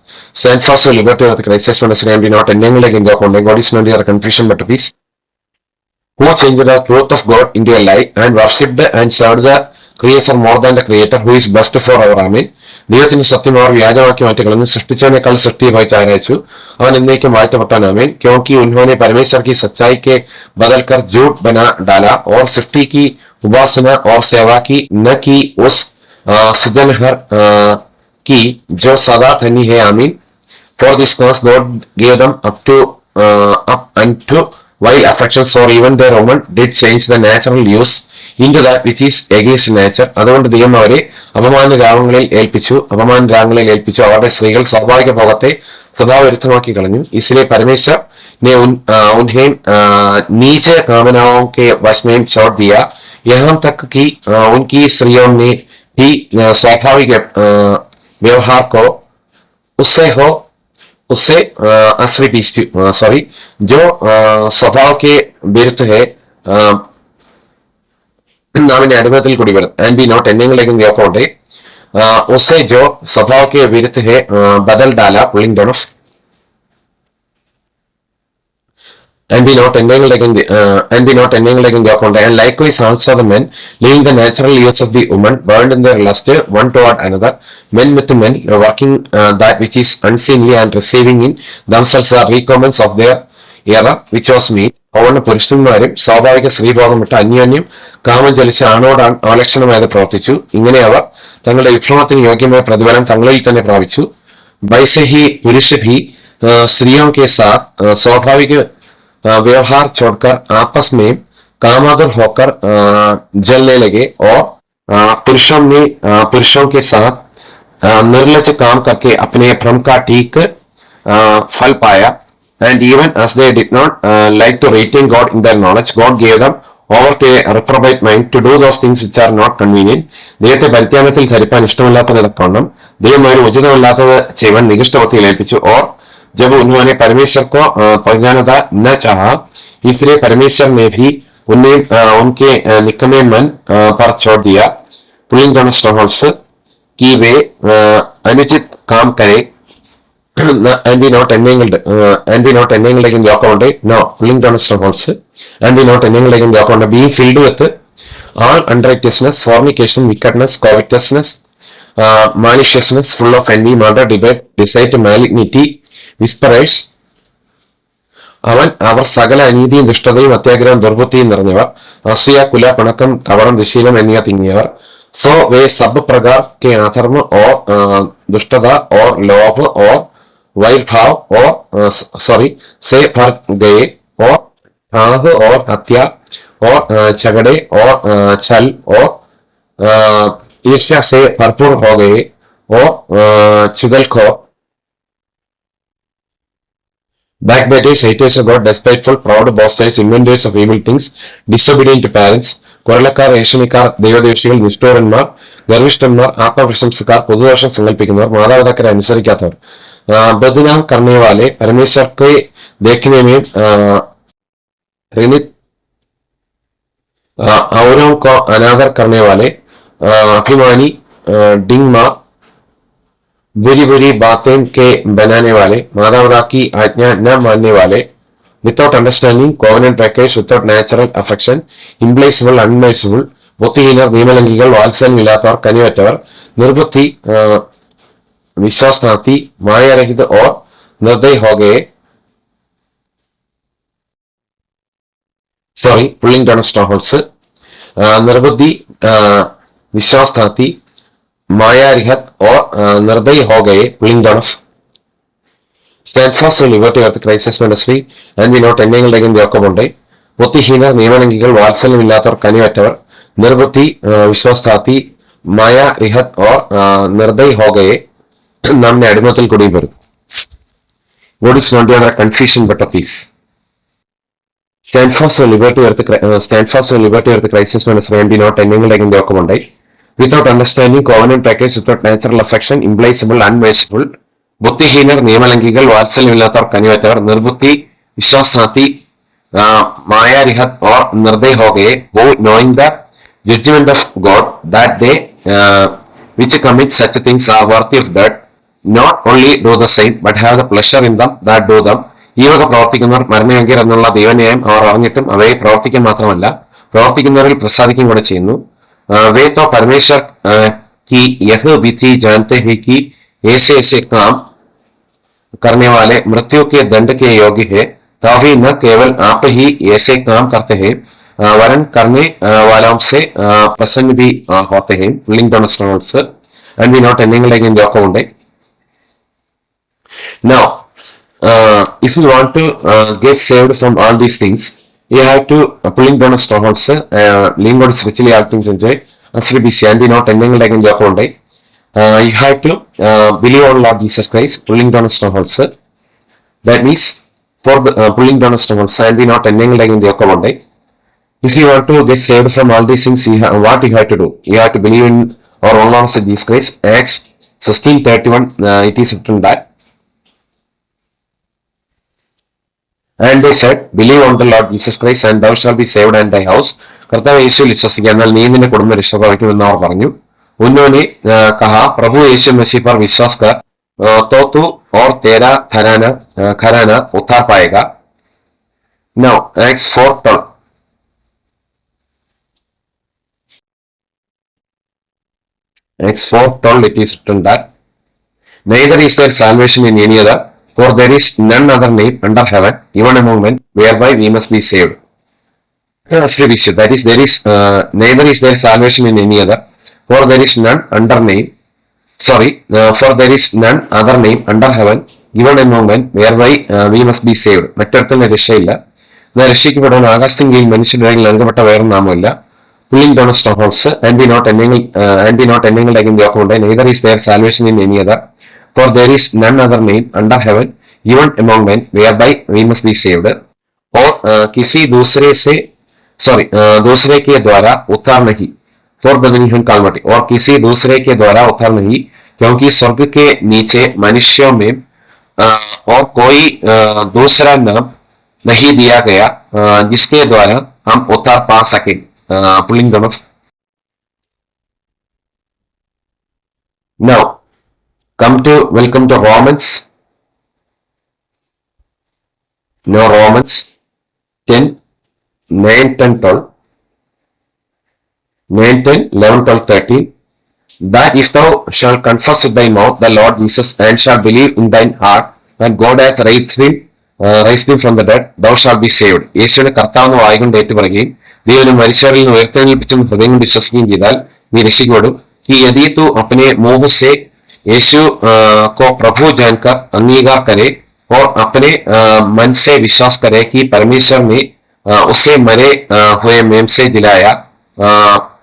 Stand fast for liberty with Christ. Just understand, be not entangled in the account. God is not your confusion but of peace. Who changed the truth of God into a lie, and worshipped and served the creator more than the creator, who is best for our amen. ദൈവത്തിന്റെ സത്യം അവർ വ്യാജമാക്കി മാറ്റിക്കളഞ്ഞു, സൃഷ്ടിച്ചതിനേക്കാൾ സൃഷ്ടിയെ ആരായിച്ചു, അവൻ എന്നേക്കും വാഴ്ത്തപ്പെട്ടാൻ आमीन. क्योंकि उन्होंने परमेश्वर की सच्चाई के बदल कर झूठ बना डाला, और सृष्टि की उपासना और सेवा की, न कि उस सुजनहर की जो सदा धनी है आमीन. For this cause God gave them up unto wild affections, or even their woman did change the natural use into that which is against nature. അതുകൊണ്ട് ദൈവം അവരെ അപമാന ഏൽപ്പിച്ചു. അവരുടെ സ്ത്രീകൾ സ്വാഭാവിക ഭോഗത്തെ സ്വഭാവവിരുദ്ധമാക്കി കളഞ്ഞു. इसलिए परमेश्वर ने उन्हें नीचे कामनाओं के वश में छोड़ दिया, यहाँ तक कि उनकी स्त्रियों ने भी स्वाभाविक व्यवहार को उससे सॉरी जो स्वभाव के विरुद्ध है नामिने अनुभवത്തിൽ കൂടി വരും. and be not എന്നെങ്കിലേക്ക് വ്യാപകമുണ്ട്. उससे जो स्वभाव के विरुद्ध है बदल डाला, pulling down of and be not എന്നെങ്കിലേക്ക് വ്യാപകമുണ്ട്. and likewise also the men, leaving the natural use of the woman, burned in their lust one toward another, men with men, working that which is unseemly, and receiving in themselves the recompense of their error which was meet. അതുകൊണ്ട് പുരുഷന്മാരും സ്വാഭാവിക സ്ത്രീബോധം വിട്ട് അന്യോന്യം കാമം ചലിച്ച് ആണോട് അവലക്ഷണമായത് പ്രവർത്തിച്ചു. ഇങ്ങനെ അവർ തങ്ങളുടെ വിഭ്രമത്തിന് യോഗ്യമായ പ്രതിഫലം തങ്ങളിൽ തന്നെ പ്രാപിച്ചു. वैसे ही पुरुष भी स्त्रियों के साथ स्वाभाविक व्यवहार छोड़कर आपस में कामातुर होकर जलने लगे, और पुरुषों के साथ निर्लज काम करके अपने भ्रम का ठीक फल पाया. And even as they did not like to retain God in their knowledge, God gave them over to a reprobate mind to do those things which are not convenient. ദൈവത്തെ പരിത്യാഗത്തിൽ ധരിപ്പാൻ ഇഷ്ടമില്ലാത്തത് തക്കവണ്ണം ദൈവം ഒരു ഉചിതമല്ലാത്തത് ചെയ്യുവാൻ നികഷ്ടബുദ്ധിയിൽ ഏൽപ്പിച്ചു. और जब उन्होंने परमेश्वर को पहचाना न चाहा, इसलिए परमेश्वर ने भी उन्हें उनके निकमे मन पर छोड़ दिया, पुलिंग डाउन स्ट्रॉन्गहोल्ड्स, कि वे अनुचित काम करें. and be not എന്നെങ്കിലേക്ക് വ്യാപകമുണ്ട്. no pulling down strongholds, and be not എന്നെങ്കിലേക്ക് വ്യാപകമുണ്ട്. being filled with all unrighteousness, fornication, wickedness, covetousness, maliciousness, full of envy, murder, debate, deceit, malignity, whisperers. അവർ സകല അനീതിയും ദുഷ്ടതയും അത്യാഗ്രഹം ദുർബുദ്ധിയും നിറഞ്ഞവർ, അസൂയ, കുല, പിണക്കം, കപടം, ദുശീലം എന്നിവ തിങ്ങിയവർ. सो वे सब प्रकार के अधर्म और दुष्टता और लोभ और वैरभाव और से भर गए, और क्रोध और हत्या और झगड़े और छल और ईर्ष्या से भरपूर हो गए, और चुगलखोर, backbiters, haters of God, despiteful, proud, boasters, inventors of evil things, disobedient to parents, കൊരളക്കാർ, ഏഷണിക്കാർ, ദൈവദ്വേഷികൾ, നിഷ്ഠൂരന്മാർ, ഗർവിഷ്ഠന്മാർ, ആത്മപ്രശംസക്കാർ, പൊതുദോഷം സങ്കല്പിക്കുന്നവർ, മാതാപിതാക്കളെ അനുസരിക്കാത്തവർ, बदनाम करने वाले, परमेश्वर के देखने में औरों को अनादर करने वाले, अभिमानी, डिंगमा, बुरी बुरी बातें के बनाने वाले, माता पिता की आज्ञा न मानने वाले, without understanding, covenant breakers, without natural affection, implacable, unmerciful, ബുദ്ധിഹീനർ, നിയമലംഘികൾ, വാത്സല്യമില്ലാത്തവർ, കനിവറ്റവർ, നിർബുദ്ധി, विश्वासघाती, मायारहित और निर्दय हो गए. Sorry pulling down strongholds. निर्बुद्धि, विश्वासघाती, मायारहित और निर्दय हो गए, pulling down of. Stand fast in liberty of the crisis ministry, and be not എന്നെങ്കിലേക്ക് വ്യാപകമുണ്ട്. ബുദ്ധിഹീനർ, നിയമലംഘികൾ, വാത്സല്യമില്ലാത്തവർ, കനിവറ്റവർ, നിർബുദ്ധി, വിശ്വാസഘാती, മായാരഹിത് और निर्दय हो गए नामने अडिमത്തിൽ കൂടി വരും. God is not under confusion but of peace. Stand fast in liberty of the crisis ministry, and be not എന്നെങ്കിലേക്ക് വ്യാപകമുണ്ട്. Without understanding, covenant breakers, without natural affection, implacable, unmerciful, ബുദ്ധിഹീനർ, നിയമലംഘികൾ, വാത്സല്യമില്ലാത്തവർ, കനിവറ്റവർ, നിർബുദ്ധി, വിശ്വാസഘാती, മായാരഹിത് और निर्दय हो गए, who knowing the judgment of God, that they which commit such things are worthy of death, not only do the same but have the pleasure in them that do them. ഈ വക പ്രവർത്തിക്കുന്നവർ മരണയോഗ്യർ എന്നുള്ള ദൈവന്യായം അവർ അറിഞ്ഞിട്ടും അവയെ പ്രവർത്തിക്കാൻ മാത്രമല്ല പ്രവർത്തിക്കുന്നവരിൽ പ്രസാദിക്കും കൂടെ ചെയ്യുന്നു. वे तो परमेश्वर की यह विधि जानते हैं कि ऐसे काम करने वाले मृत्यु के दंड के योग्य है, तो भी न केवल आप ही ऐसे काम करते हैं वरन करने वालों से प्रसन्न भी होते हैं, pulling down strongholds, and we not ending like in the account. Now, if you want to get saved from all these things, you have to pulling down strongholds, lean God spiritually all things enjoy, as we be and not ending like in the account. You have to believe on Lord Jesus Christ, pulling down strongholds. That means for pulling down strongholds and we not ending like in the account. If you want to get saved from all these things, what you have to do? You have to believe in or on Lord Jesus Christ. Acts 16:31, it is written that. And they said, believe on the Lord Jesus Christ and thou shalt be saved and thy house. കർത്താവ് യേശുവിൽ വിശ്വസിക്കുക, എന്നാൽ നീ നിന്റെ കുടുംബം രക്ഷപ്രാപിക്കുമെന്ന് അവർ പറഞ്ഞു. उन्होंने कहा, प्रभु यीशु मसीह पर विश्वास कर तो तू और तेरा घराना उद्धार पाएगा. Now, Acts 4:12. Acts 4:12, it is written that neither is there salvation in any other, for there is none other name under heaven even among men whereby we must be saved. That is, there is neither is there salvation in any other, for there is none under name. For there is none other name under heaven given among men whereby we must be saved. മറ്റൊരുത്തന്നെ രക്ഷയില്ല, എന്നാൽ രക്ഷിക്കപ്പെടുവാൻ ആകാശത്തെങ്കിൽ മനുഷ്യരുടെ നൽകപ്പെട്ട വേറെ നാമമില്ല. Pulling down strongholds and be not ending like in the account. Neither is there salvation in any other, for there is none other name under heaven given among men whereby we must be saved. और किसी दूसरे के द्वारा उद्धार नहीं, for बदनीहन कालमटी, और किसी दूसरे के द्वारा उद्धार नहीं, क्योंकि स्वर्ग के नीचे मनुष्यों में और कोई दूसरा नाम नहीं दिया गया जिसके द्वारा हम उद्धार पा सके. Pulling down of. Now, welcome to Romans. Now Romans 10, 9, 10, 12. 9, 10, 11, 12, 13. That if thou shalt confess with thy mouth the Lord Jesus and shalt believe in thine heart that God hath raised him from the dead, thou shalt be saved. യേശുവിനെ കർത്താവെന്ന് വായിക്കൊണ്ട് ഏറ്റുപറയുകയും ദൈവനെ മരിച്ചവരിൽ നിന്ന് ഉയർത്തെഴുന്നേൽപ്പിച്ചെന്ന് ഹൃദയം കൊണ്ട് വിശ്വസിക്കുകയും ചെയ്താൽ നീ രക്ഷിക്കപ്പെടും. कि यदि तू अपने मुंह से यीशु को प्रभु जानकर अंगीकार करे और अपने मन से विश्वास करे कि परमेश्वर ने उसे मरे हुए में से जिलाया,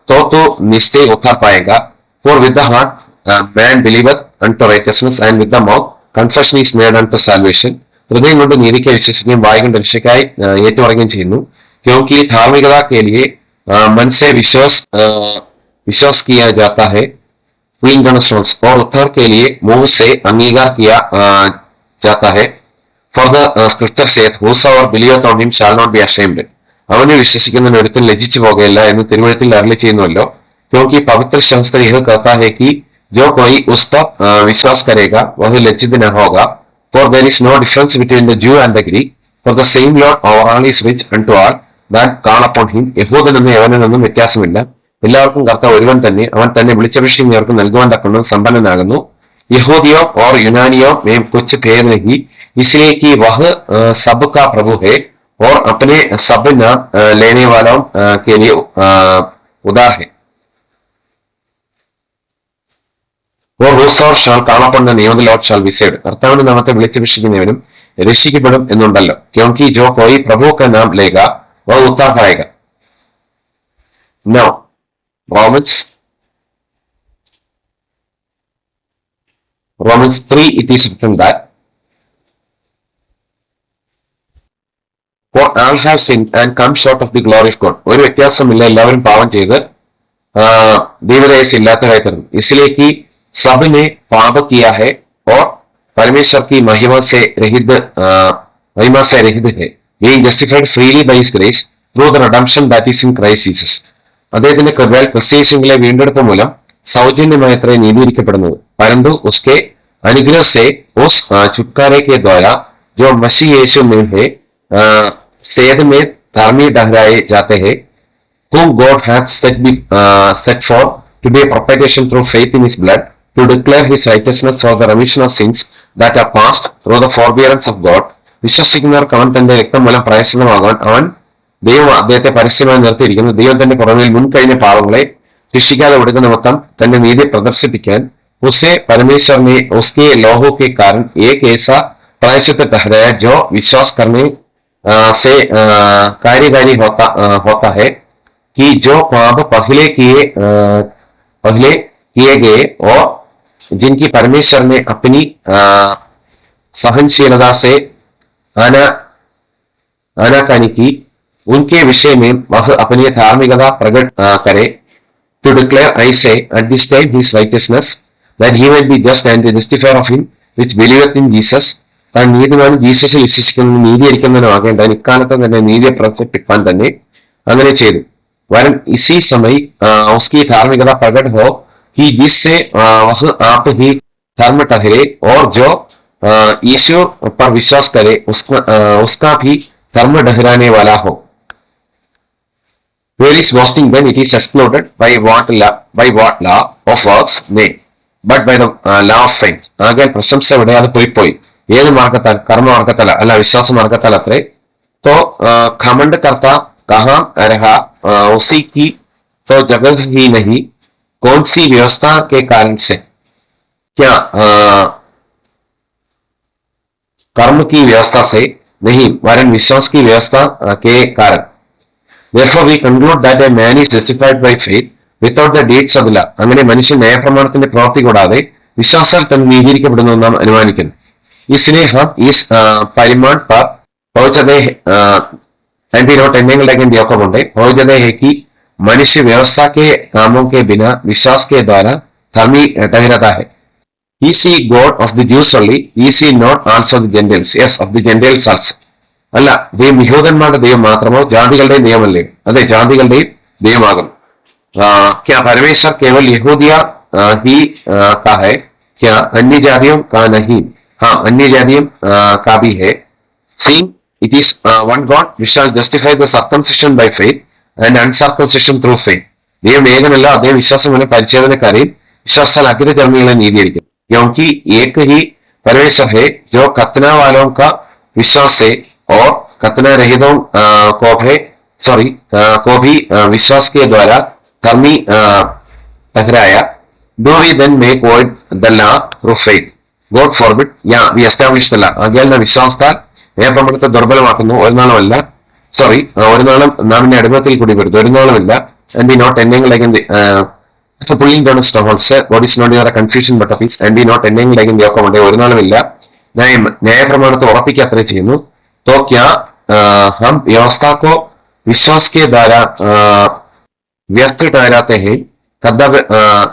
तो तू निश्चय उद्धार पाएगा. For with the heart man believeth unto righteousness and with the mouth confession is made unto salvation. ഹൃദയം കൊണ്ട് നീതിക്ക് വിശ്വസിക്കുകയും വായ കൊണ്ട് രക്ഷയ്ക്കായി ഏറ്റുപറയുകയും ചെയ്യുന്നു. क्योंकि धार्मिकता के लिए मन से विश्वास किया जाता है, और उत्तर के लिए मुंह से अंगीकार किया जाता है. For the scripture saith, whosoever believeth on him shall not be ashamed. അവനെ വിശ്വസിക്കുന്നവൻ ഒരിക്കലും ലജ്ജിച്ചു പോകുകയില്ല എന്ന് തിരുവചനത്തിൽ അരുളി ചെയ്യുന്നുവല്ലോ. क्योंकि पवित्र शास्त्र यह कहता है कि जो कोई उस पर विश्वास करेगा वह लज्जित न होगा. For there is no difference between the Jew and the Greek, for the same Lord over all is rich unto all that call upon him. യഹൂദനെന്നും യവനനെന്നും വ്യത്യാസമില്ല, എല്ലാവർക്കും കർത്താവ് ഒരുവൻ തന്നെ, അവൻ തന്നെ വിളിച്ചപേക്ഷിക്കുന്നവർക്ക് നൽകുവാൻ തക്കവണ്ണം സമ്പന്നനാകുന്നു. यहूदियों और यूनानियों में कुछ भेद नहीं, इसलिए कि वह सबका प्रभु है और अपने सब न लेने वालों के लिए उदार है. और whosoever shall call upon the name of the Lord shall be saved. കർത്താവിന്റെ നാമത്തെ വിളിച്ചപേക്ഷിക്കുന്നവനും രക്ഷിക്കപ്പെടും എന്നുണ്ടല്ലോ. क्योंकि जो कोई प्रभु का नाम लेगा वह उद्धार पाएगा. Now, Romans 3, it is written that for all have sinned and come short of the glory of God. ഒരു വ്യത്യാസമില്ല, എല്ലാവരും പാപം ചെയ്ത് ദൈവതേജസ്സ് ഇല്ലാത്തവരായി തീർന്നു. इसलिए कि सब ने पाप किया है और परमेश्वर की महिमा से रहित है, being justified freely by his grace through the redemption that is in Christ Jesus. അദ്ദേഹത്തിന്റെ കൃപയാൽ ക്രിസ്തയേശുവിലെ വീണ്ടെടുപ്പ് മൂലം സൗജന്യമായത്രേ നീതീകരിക്കപ്പെടുന്നത്. परंतु उसके अनुग्रह से उस छुटकारे के द्वारा जो मसीह यीशु में है सेध में धर्मी ठहराए जाते हैं, whom God hath set forth to be a propitiation through faith in his blood, to declare his righteousness for the remission of sins that are past through the forbearance of God. വിശ്വസിക്കുന്നവർക്ക് അവൻ തന്റെ രക്തം മൂലം പ്രായശ്ചിത്തമാകാൻ അവൻ ദൈവം അദ്ദേഹത്തെ പരസ്യമായി നിർത്തിയിരിക്കുന്നു. ദൈവം തന്റെ പുറമേൽ മുൻകഴിഞ്ഞ പാവങ്ങളെ ശിക്ഷിക്കാതെ വിടുന്ന നിമിത്തം തന്റെ നീതി പ്രദർശിപ്പിക്കാൻ उसे परमेश्वर ने उसके लोहों के कारण एक ऐसा प्रायश्चित ठहराया जो विश्वास करने से कार्यकारी होता है कि जो पाप पहले किए गए और जिनकी परमेश्वर ने अपनी सहनशीलता से आना आनाकानी की, उनके विषय में वह अपनी धार्मिकता प्रकट करे. To declare, I say, at this time his righteousness, that he might be just and the justifier of him which believeth in Jesus. താൻ നീതിമാനും ജീസസിൽ വിശ്വസിക്കുന്ന നീതിയിരിക്കുന്നവനുമാകേണ്ടതിന് ഇക്കാലത്ത് തന്നെ നീതിയെ പ്രദർശിപ്പിക്കാൻ തന്നെ അങ്ങനെ ചെയ്തു. वरन इसी समय उसकी धार्मिकता प्रकट हो कि जिससे वह आप ही धर्म ठहरे और जो यीशु पर विश्वास करे उसका भी धर्म ठहराने वाला हो. Where is boasting then? It is excluded by what law of works? Nay, but by the law of faith. ആകയാൽ പ്രശംസ വിടാതെ പോയി ഏത് മാർഗത്താൽ? കർമ്മമാർഗത്താൽ അല്ല, വിശ്വാസ മാർഗത്താൽ അത്രേ. तो घमंड करता कहाँ रहा उसी की तो जगह ही नहीं. कौन सी व्यवस्था के कारण से? क्या कर्म की व्यवस्था से नहीं, वरन विश्वास की व्यवस्था के कारण. Therefore we conclude that a man is justified by faith without the deeds of the law. അങ്ങനെ മനുഷ്യൻ ന്യായപ്രമാണത്തിന്റെ പ്രവൃത്തി കൂടാതെ വിശ്വാസത്താൽ തന്നെ നീതീകരിക്കപ്പെടുന്നു നാം അനുമാനിക്കുന്നു. इसलिए हम इस परिमाण पर पहुंचते हैं कि मनुष्य व्यवस्था के कामों के बिना विश्वास के द्वारा धर्मी ठहरता है. He see God of the Jews only, he see not also the Gentiles. Yes, of the Gentiles also. അല്ല, ദൈവം യഹൂദന്മാരുടെ ദൈവം മാത്രമോ ജാതികളുടെയും ദൈവമല്ലേ? അതെ, ജാതികളുടെയും ദൈവമാകും. क्या परमेश्वर केवल यहूदिया ही का है? क्या अन्य जातियों का नहीं? हाँ, अन्य जातियों का भी है. Seeing it is one God which shall justify the circumcision by faith and uncircumcision through faith. ദൈവം ഏകനല്ല, അദ്ദേഹം വിശ്വാസം പോലെ പരിച്ഛേദനക്കാരെയും വിശ്വാസാൽ अग्नि धर्मियों नीतिയിരിക്കും. क्योंकि एक ही परमेश्वर है जो खतना वालों का विश्वास है और खतना रहितों को भी विश्वास के द्वारा धर्मी ठहराया. Do we then make void the law through faith? God forbid. Yeah, we establish the law. ആകയാൽ നാം വിശ്വാസത്താൽ ന്യായപ്രമാണത്തെ ദുർബലമാക്കുന്നു. ഒരു നാളുമല്ല, ഒരു നാളും നാമിന്റെ അടിമത്തിൽ കൂടി വരുന്നു, ഒരു നാളുമില്ല. And be not entangled like in the pulling down strongholds. God is not your confusion but of his. And be not entangled like in the yoke of ഒരു നാളുമില്ല. ന്യായപ്രമാണത്തെ ഉറപ്പിക്കാത്രേ ചെയ്യുന്നു. तो क्या हम व्यवस्था को विश्वास के द्वारा व्यर्थ ठहराते हैं?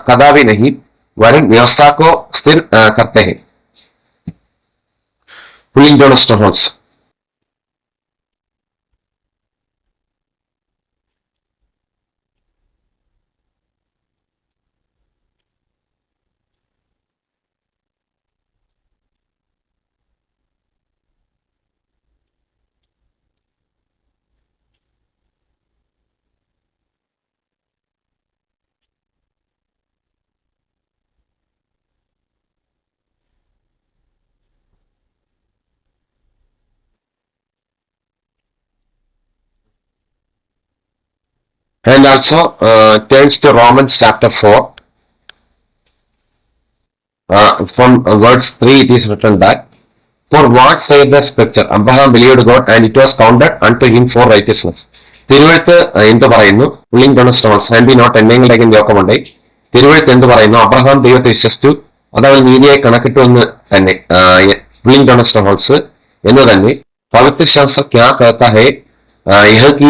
कदापि नहीं, वरन व्यवस्था को स्थिर करते हैं. Pulling down strongholds. And also turns to Romans chapter 4. From verse 3 it is written that, for what saith the scripture? Abraham believed God and it was counted unto him for righteousness. തിരുവെഴുത്ത് എന്ത് പറയുന്നു? Pulling down stones and be not entangled like in the yoke of one. തിരുവെഴുത്ത് എന്ത് പറയുന്നു? Abraham ദൈവത്തെ വിശ്വസിച്ചു, അത് അവൻ നീതിയായി കണക്കിട്ടു എന്ന് തന്നെ. Pulling down stones എന്ന് തന്നെ. पवित्र शास्त्र क्या कहता है? यह कि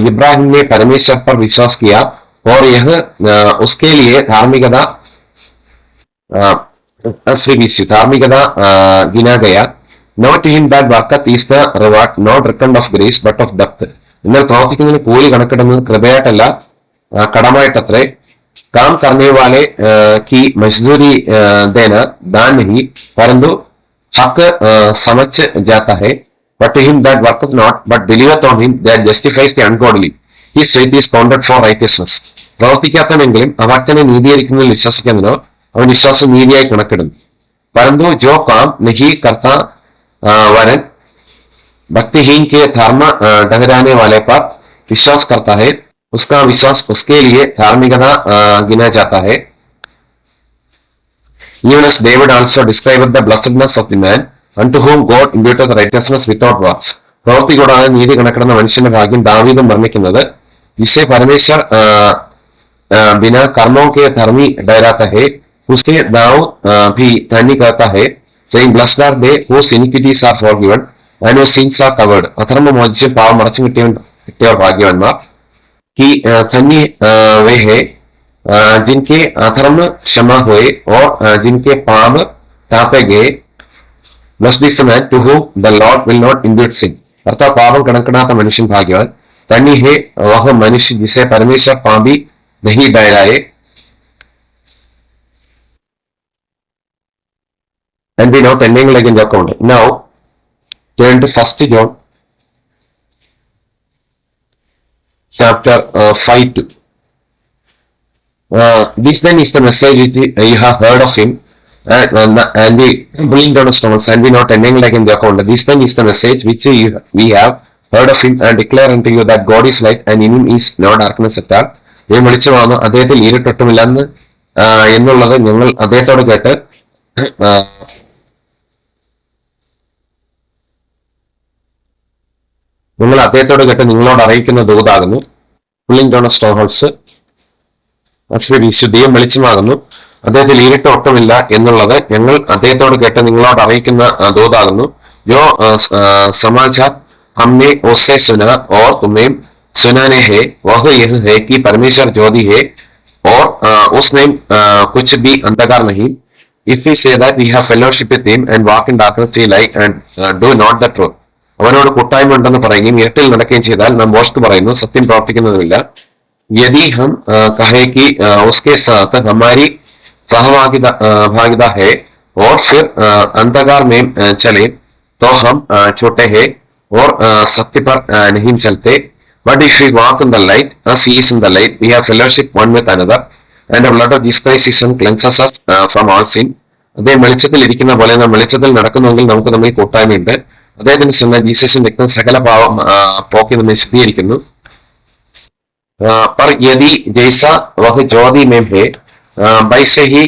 इब्राहिम ने परमेश्वर पर विश्वास किया और यह उसके लिए धार्मिकता गिना गया. Not to him that worketh is the reward not reckoned of grace but of debt. എന്നാൽ പ്രവർത്തിക്കുന്നതിന് കൂലി കണക്കിടുന്നത് കൃപയായിട്ടല്ല, കടമായിട്ടത്രേ. काम करने वाले की मजदूरी देना दान नहीं, परंतु हक समझ जाता है. But to him that worketh not, but believeth on him that justifies the ungodly, his faith is counted for righteousness. പ്രവർത്തിക്കാത്തവനെങ്കിലും അവനെ നീതീകരിക്കുന്നതിൽ വിശ്വസിക്കുന്നതിനോ അവൻ വിശ്വാസം നീതിയായി കണക്കിടുന്നു. परंतु जो काम नहीं करता वरन भक्तिहीन के धर्म ठहराने वाले पर विश्वास करता है, उसका विश्वास उसके लिए धार्मिकता गिना जाता है. Even as David also described the blessedness of the man unto whom God imputed righteousness without works. प्रवृत्ति കൂടാതെ നീതി കണക്കിടുന്ന മനുഷ്യന്റെ ഭാഗ്യം ദാവീദും വർണ്ണിക്കുന്നത്, जिसे परमेश्वर बिना कर्मों के धर्मी ठहराता है, उसे दाऊद भी धन्य कहता है, saying blessed are they whose iniquities are forgiven and whose sins are covered. अधर्म मोചിച്ച് പാപം മറച്ചു കിട്ടിയവർ ഭാഗ്യവാന്മാർ. कि धन्य वे हैं जिनके अधर्म क्षमा हुए और जिनके पाप टापे गए. Blessed is the man to whom the Lord will not impute sin. अर्थात पापम कणकणाता मनुष्य भाग्यवान. धन्य है वह मनुष्य जिसे परमेश्वर पापी नहीं ठहराए. And we now turning again the account. Now turn to 1 John chapter 5:2. This then is the message which you have heard of him, and we pulling down stones, and we not ending like in the account. This then is the message which we have heard of him and declare unto you that God is light and in him is no darkness at all. ദൈവം വെളിച്ചമാണ്, അദ്ദേഹത്തിൽ ഇരുട്ടൊട്ടുമില്ലെന്ന് എന്നുള്ളത് ഞങ്ങൾ അദ്ദേഹത്തോട് കേട്ട് നിങ്ങളോട് അറിയിക്കുന്ന ദൂതാകുന്നു. Pulling down stone holes ദൈവം വെളിച്ചമാകുന്നു, അദ്ദേഹത്തിൽ ഇരുട്ട് ഒട്ടുമില്ല എന്നുള്ളത് ഞങ്ങൾ അദ്ദേഹത്തോട് കേട്ട് നിങ്ങളോട് അറിയിക്കുന്ന ദൂതാകുന്നു. जो समाचार हमने उससे सुना और तुम्हें सुनाने हैं वह यह है कि परमेश्वर ज्योति है और उसमें कुछ भी अंधकार नहीं. If we say that we have fellowship with him and walk in darkness we lie and do not the truth. അവനോട് കൂട്ടായ്മ ഉണ്ടെന്ന് പറയുകയും ഇരുട്ടിൽ നടക്കുകയും ചെയ്താൽ നാം ഭോഷ്ക് പറയുന്നു, സത്യം പ്രവർത്തിക്കുന്നതുമില്ല. यदि हम कहें कि उसके साथ हमारी सहभागिता है और फिर अंधकार में चले तो हम छोटे हैं और सत्य पर नहीं चलते. But if we walk in the light as he is in the light, we have fellowship one with another, and the blood of Jesus Christ cleanses us from all sin. അദ്ദേഹം വെളിച്ചത്തിൽ ഇരിക്കുന്ന പോലെ നാം വെളിച്ചത്തിൽ നടക്കുന്നുവെങ്കിൽ നമുക്ക് തമ്മിൽ കൂട്ടായ്മയുണ്ട്. അദ്ദേഹത്തിന് ചെന്ന ജീസസിന്റെ രക്തം സകല പാവം പോക്കി നമ്മെ ശുദ്ധീകരിക്കുന്നു. पर यदि जैसा वह ज्योति में है वैसे ही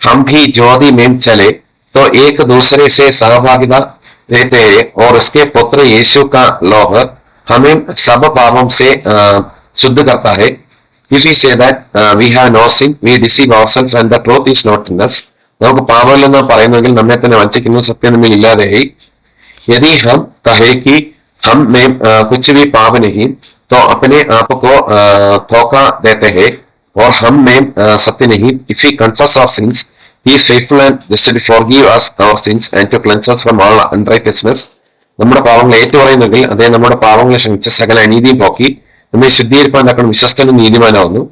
हम भी ज्योति में चले तो एक दूसरे से सहभागिता रहते हैं और उसके पुत्र यीशु का लौह हमें सब पापों से शुद्ध करता है. If we say that we have no sin, we deceive ourselves and the truth is not in us. നമുക്ക് പാപമില്ലെന്ന് പറയുന്നെങ്കിൽ നമ്മെ തന്നെ വഞ്ചിക്കുന്നു, സത്യം നമ്മിൽ ഇല്ലാതെയായി. यदि हम कहे कि हम में कुछ भी पाप नहीं तो अपने आप को धोखा देते हैं और हम में सत्य नहीं. If we confess our sins, he is faithful and just to forgive us our sins and to cleanse us from all unrighteousness. നമ്മുടെ പാപങ്ങൾ ഏറ്റുപറയുന്നെങ്കിൽ അദ്ദേഹം നമ്മുടെ പാപങ്ങളെ ക്ഷമിച്ച് സകല അനീതിയും പോക്കി നമ്മെ ശുദ്ധീകരിപ്പാൻ തക്കണം വിശ്വസ്തനും നീതിമാനാവുന്നു.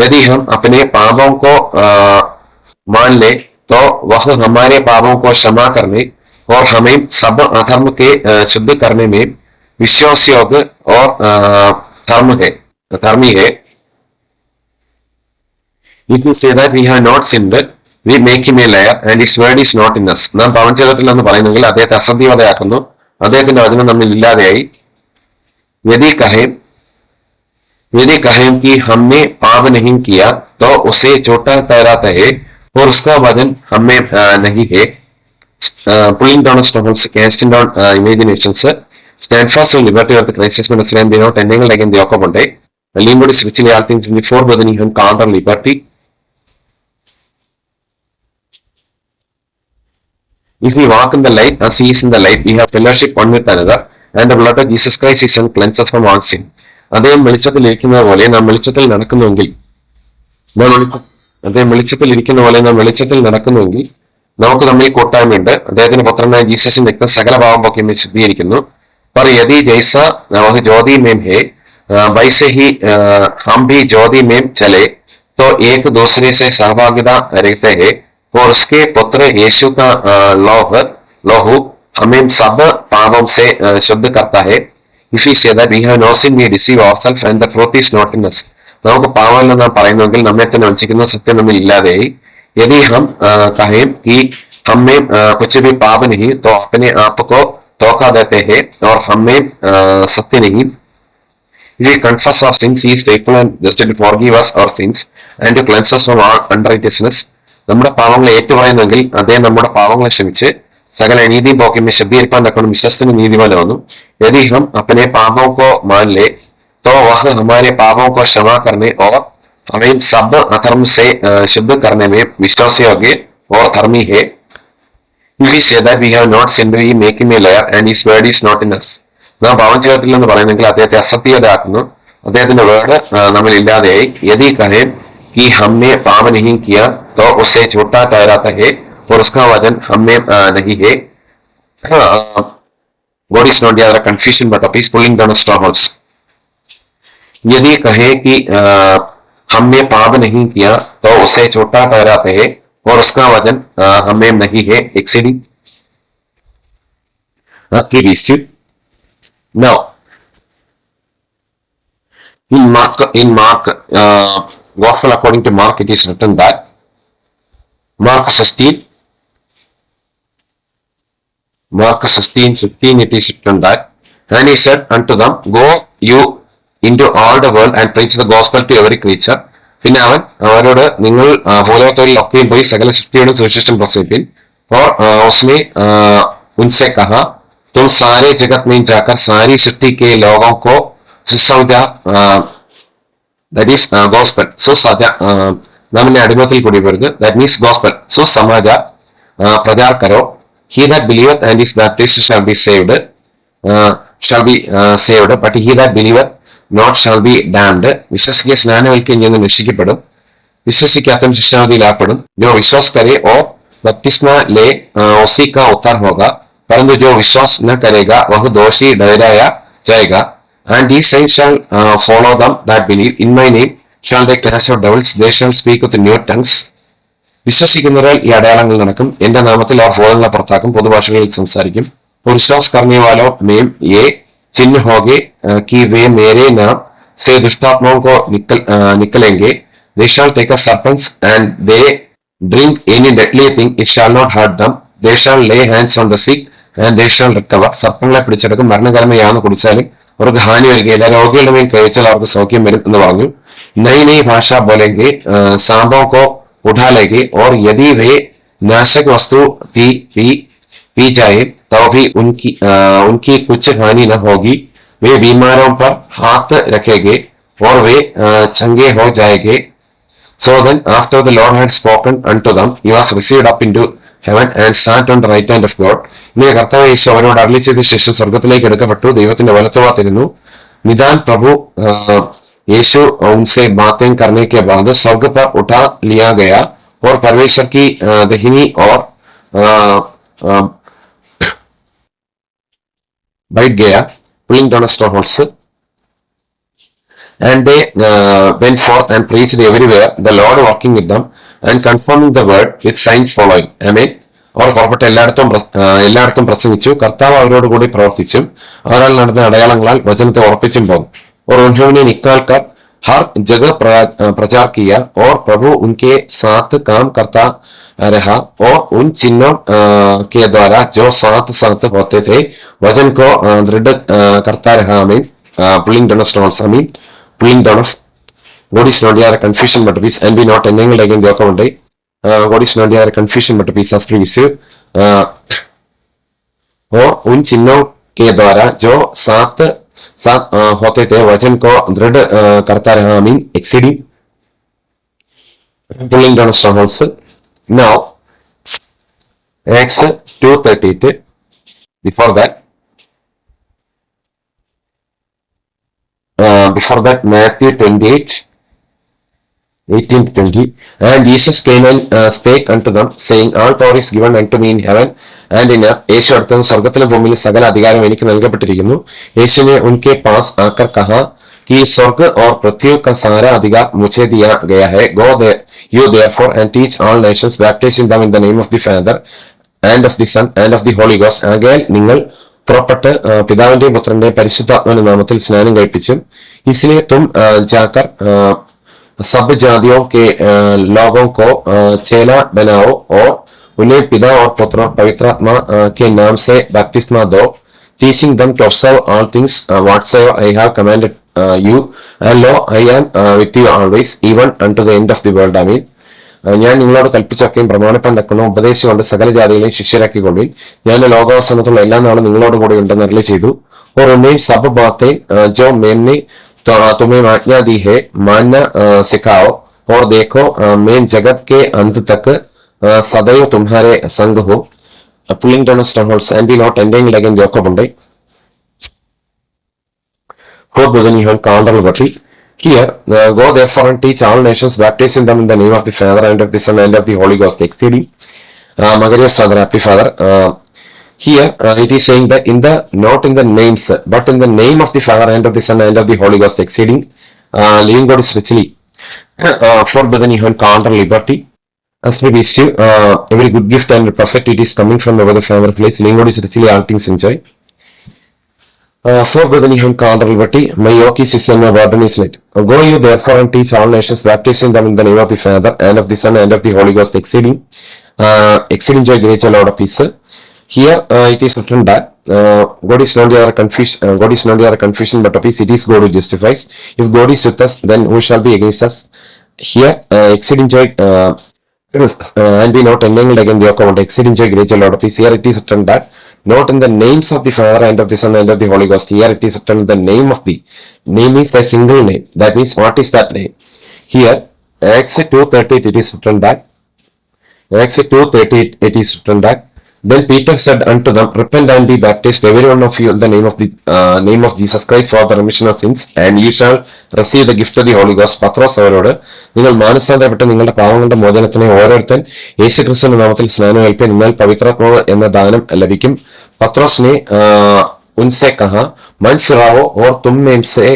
यदि हम अपने पापों को मान ले तो वह हमारे पापों को क्षमा करने और हमें सब अधर्म के शुद्ध करने में विश्वास योग्य और धर्मी है. If we say that we have not sinned, we make him a liar and his word is not in us. നാം പാപം ചെയ്തിട്ടില്ലെന്ന് പറയുന്നെങ്കിൽ അദ്ദേഹത്തെ അസത്യവതയാക്കുന്നു, അദ്ദേഹത്തിന്റെ വചനം നമ്മിൽ ഇല്ലാതെയായി. यदि कहें कि हमने पाप नहीं किया तो उसे छोटा ठहराता है और उसका वजन हमें नहीं है. Pulling down strongholds, casting down imaginations, stand fast in liberty of the crisis when Islam be not ending like in the Okabonde. The limbo is richly all things before burdening him counter liberty. If we walk in the light as he is in the light, we have fellowship one with another, and the blood of Jesus Christ is cleanses from all sin. അദ്ദേഹം വെളിച്ചത്തിൽ ഇരിക്കുന്ന പോലെ നാം വെളിച്ചത്തിൽ നടക്കുന്നുവെങ്കിൽ നമുക്ക് തമ്മിൽ കൂട്ടായ്മയുണ്ട്. അദ്ദേഹത്തിന്റെ പുത്രനായ ജീസസിന്റെ രക്തം സകല പാപം പോക്കി നമ്മെ ശുദ്ധീകരിക്കുന്നു. पर यदि जैसा वह ज्योति में है वैसे ही हम भी ज्योति में चले तो एक दूसरे से सहभागिता रखते हैं और उसके पुत्र यीशु का लहू हमें सब पापों से शुद्ध करता है. If we say that we have no sin, we deceive ourselves and the truth is not in us. നമുക്ക് പാപമില്ലെന്ന് നാം പറയുന്നുവെങ്കിൽ നമ്മെ തന്നെ വഞ്ചിക്കുന്ന സത്യം നമ്മിൽ ഇല്ലാതെയായി. यदि हम कहें कि हम में कुछ भी पाप नहीं तो अपने आप को धोखा देते हैं और हमें सत्य नहीं. If we confess our sins, He is faithful and just to forgive us our sins and to cleanse us from all unrighteousness. നമ്മുടെ പാവങ്ങളെ ഏറ്റുപറയുന്നെങ്കിൽ അദ്ദേഹം നമ്മുടെ പാവങ്ങളെ ക്ഷമിച്ച് सगल अनीति बोके में शब्बीर पान रखने विश्वस्त में नीतिवान होनु. यदि हम अपने पापों को मान ले तो वह हमारे पापों को क्षमा करने और हमें सब अधर्म से शुद्ध करने में विश्वासी होंगे और धर्मी है. If we say that we have not sinned, we make him a liar and his word is not in us. നാം പാവം ചെയ്തിട്ടില്ലെന്ന് പറയുന്നെങ്കിൽ അദ്ദേഹത്തെ അസത്യതയാക്കുന്നു, അദ്ദേഹത്തിന്റെ വേർഡ് നമ്മിൽ ഇല്ലാതെയായി. यदि कहे कि हमने पाप नहीं किया तो उसे झूठा ठहराता है और उसका वजन हमें नहीं है. God is not the other confusion but of his pulling down of strongholds. यदि कहे कि हमने पाप नहीं किया तो उसे झूठा ठहराते हैं और उसका वजन हमें नहीं है. Exceeding now in Mark Gospel according to Mark it is written that Mark 16:15 it is written that, and he said unto them, go you into all the world and preach the gospel to every creature. പിന്നെ അവരോട് നിങ്ങൾ ഭൂലോകത്തൊക്കെയും പോയി സകല സൃഷ്ടിയോടും സുവിശേഷം പ്രസംഗിപ്പിൻ. और उसने उनसे कहा तुम सारे जगत में जाकर सारी सृष्टि के लोगों को सुसमाचार that is gospel നമ്മെ അടിമത്തിൽ കൂടി വരുന്നത് that means gospel സുസമാചാർ പ്രചാർ കരോ. He that believeth and is baptized shall be saved, but he that believeth not shall be damned. विश्वासिके स्नानवल्क्യം രക്ഷിക്കപ്പെടും, विश्वासिക്കാത്തവൻ ശിക്ഷാവിധിയിലാക്കപ്പെടും. जो विश्वास करे और बपतिस्मा ले उसी का उद्धार होगा, परंतु जो विश्वास न करेगा वह दोषी ठहराया जाएगा. And these signs shall follow them that believe. In my name shall they cast out devils, they shall speak with new tongues. വിശ്വസിക്കുന്നവരാൽ ഈ അടയാളങ്ങൾ നടക്കും, എന്റെ നാമത്തിൽ അവർ ഭൂതങ്ങളെ പുറത്താക്കും, പൊതുഭാഷകളിൽ സംസാരിക്കും. और विश्वास करने वालों में ये चिन्ह होंगे कि वे मेरे नाम से दुष्टात्माओं को निकलेंगे. They shall take up serpents and they drink any deadly thing, it shall not hurt them. They shall lay hands on the sick and they shall recover. സർപ്പങ്ങളെ പിടിച്ചെടുക്കും, മരണകരമായ യാതൊന്ന് കുടിച്ചാലും അവർക്ക് ഹാനി വരികയില്ല, രോഗികളുടെ മേൽ കഴിച്ചാൽ അവർക്ക് സൗഖ്യം വരും എന്ന് പറഞ്ഞു. नई नई भाषा बोलेंगे, सांपों को उठा लेंगे और यदि वे नाशक वस्तु भी पी जाए तो भी उनकी कुछ हानि न होगी. वे बीमारों पर हाथ रखेंगे और वे चंगे हो जाएंगे. So then after the Lord had spoken unto them, he was received up into heaven and sat on the right hand of God. ഇങ്ങനെ കർത്താവ് യേശു അവരോട് അരുളി ചെയ്ത ശേഷം സ്വർഗത്തിലേക്ക് എടുക്കപ്പെട്ടു, ദൈവത്തിന്റെ വലത്തുഭാഗത്തിരുന്നു. निदान प्रभु यीशु उनसे बातें करने के बाद स्वर्ग पर उठा लिया गया और परमेश्वर की दहिनी और बैठ गया. pulling down strongholds. And they went forth and preached everywhere, the Lord working with them and confirming the word with signs following. Amen. അവർ പുറപ്പെട്ട് എല്ലായിടത്തും പ്രസംഗിച്ചു, കർത്താവ് അവരോട് കൂടി പ്രവർത്തിച്ചും അവരാൽ നടന്ന അടയാളങ്ങളാൽ വചനത്തെ ഉറപ്പിച്ചും പോകും. और उन्होंने निकाल कर हर जगह प्रचार किया और प्रभु उनके साथ काम करता रहा और उन चिन्हों के द्वारा जो साथ साथ होते थे वचन को दृढ़ करता रहा. आमीन. pulling down of strongholds. आमीन. pulling down of God is not the confusion but peace and be not entangled again the account. God is not the confusion but peace as previous. और उन चिन्हों के द्वारा जो साथ होते थे वचन को दृढ़ करता रहा. आमीन. Exceeding. pulling down strongholds. Now Acts 2:38. before that Matthew 28:18-20. And Jesus came and spake unto them, saying, all power is given unto me in heaven and in earth. യേശു അടുത്തത് സ്വർഗത്തിലെ ഭൂമിയിലെ സകല അധികാരം എനിക്ക് നൽകപ്പെട്ടിരിക്കുന്നു. യേശു ने उनके पास आकर कहा कि स्वर्ग और पृथ्वी का सारा अधिकार मुझे दिया गया है. Go there you therefore and teach all nations, baptizing them in the name of the Father and of the Son and of the Holy Ghost. ആകയാൽ നിങ്ങൾ പുറപ്പെട്ട് പിതാവിന്റെയും പുത്രന്റെയും പരിശുദ്ധാത്മാവിന്റെ നാമത്തിൽ സ്നാനം കഴിപ്പിച്ചും इसलिए तुम जाकर सब जातियों के लोगों को चेला बनाओ और उन्हें पिता और पुत्र और पवित्र आत्मा के नाम से बपतिस्मा दो. teaching them to observe all things whatsoever I have commanded you, and lo, I am with you always, even unto the end of the world. Amen. ഞാൻ നിങ്ങളോട് കൽപ്പിച്ചൊക്കെയും പ്രമാണിപ്പാൻ തക്കണം ഉപദേശിച്ചുകൊണ്ട് സകല ജാതികളെയും ശിഷ്യരാക്കിക്കൊള്ളുവിൻ. ഞാൻ ലോകാവസാനത്തുള്ള എല്ലാ നാളും നിങ്ങളോടും കൂടെ ഉണ്ടെന്ന് അരുളി ചെയ്തു. और उन्हें सब बातें जो मैंने तुम्हें आज्ञा दी है मानना सिखाओ, और देखो मैं जगत के अंत तक सदैव तुम्हारे संग हो. Pulling down strongholds and be not entangled against Jacob ഉണ്ട്. For Brethren, you have called liberty. Here, go therefore and teach all nations, baptizing them in the name of the Father and of the Son and of the Holy Ghost. Exceeding Magarius Father, Happy Father. Here it is saying that not in the names, but in the name of the Father and of the Son and of the Holy Ghost. Exceeding living God is richly. For Brethren, you have called liberty. As we wish you a very good gift and perfect it is coming from over the Father place. Living God is richly all things enjoy. For Brethren, you have called liberty. My yoke is easy and my burden is light. Go you therefore and teach all nations, baptizing them in the name of the Father and of the Son and of the Holy Ghost. Exceeding joy, great Lord of peace. Here it is written that God is not our confusion. God is not our confusion, but of peace. It is God who justifies. If God is with us, then who shall be against us? Here exceeding joy and be not entangled against the account. Exceeding joy, great Lord of peace. Here it is written that not in the names of the Father and of the Son and of the Holy Ghost. Here it is written the name of the name is a single name. That means what is that name? Here Acts 2:30 it is written that Acts 2:30 it is written that then Peter said unto them, repent and be baptized every one of you in the name of Jesus Christ for the remission of sins, and you shall receive the gift of the Holy Ghost. പത്രോസ് അവരോട് നിങ്ങൾ മാനസാന്തരപ്പെട്ട് നിങ്ങളുടെ പാവങ്ങളുടെ മോചനത്തിനെ ഓരോരുത്തൻ യേശുക്രിസ്തുവിന്റെ നാമത്തിൽ സ്നാനം ഏൽപ്പിൻ, എന്നാൽ പവിത്രാത്മാവ് എന്ന ദാനം ലഭിക്കും. പത്രോസ് ने उनसे कहा, मन फिराओ और तुम में से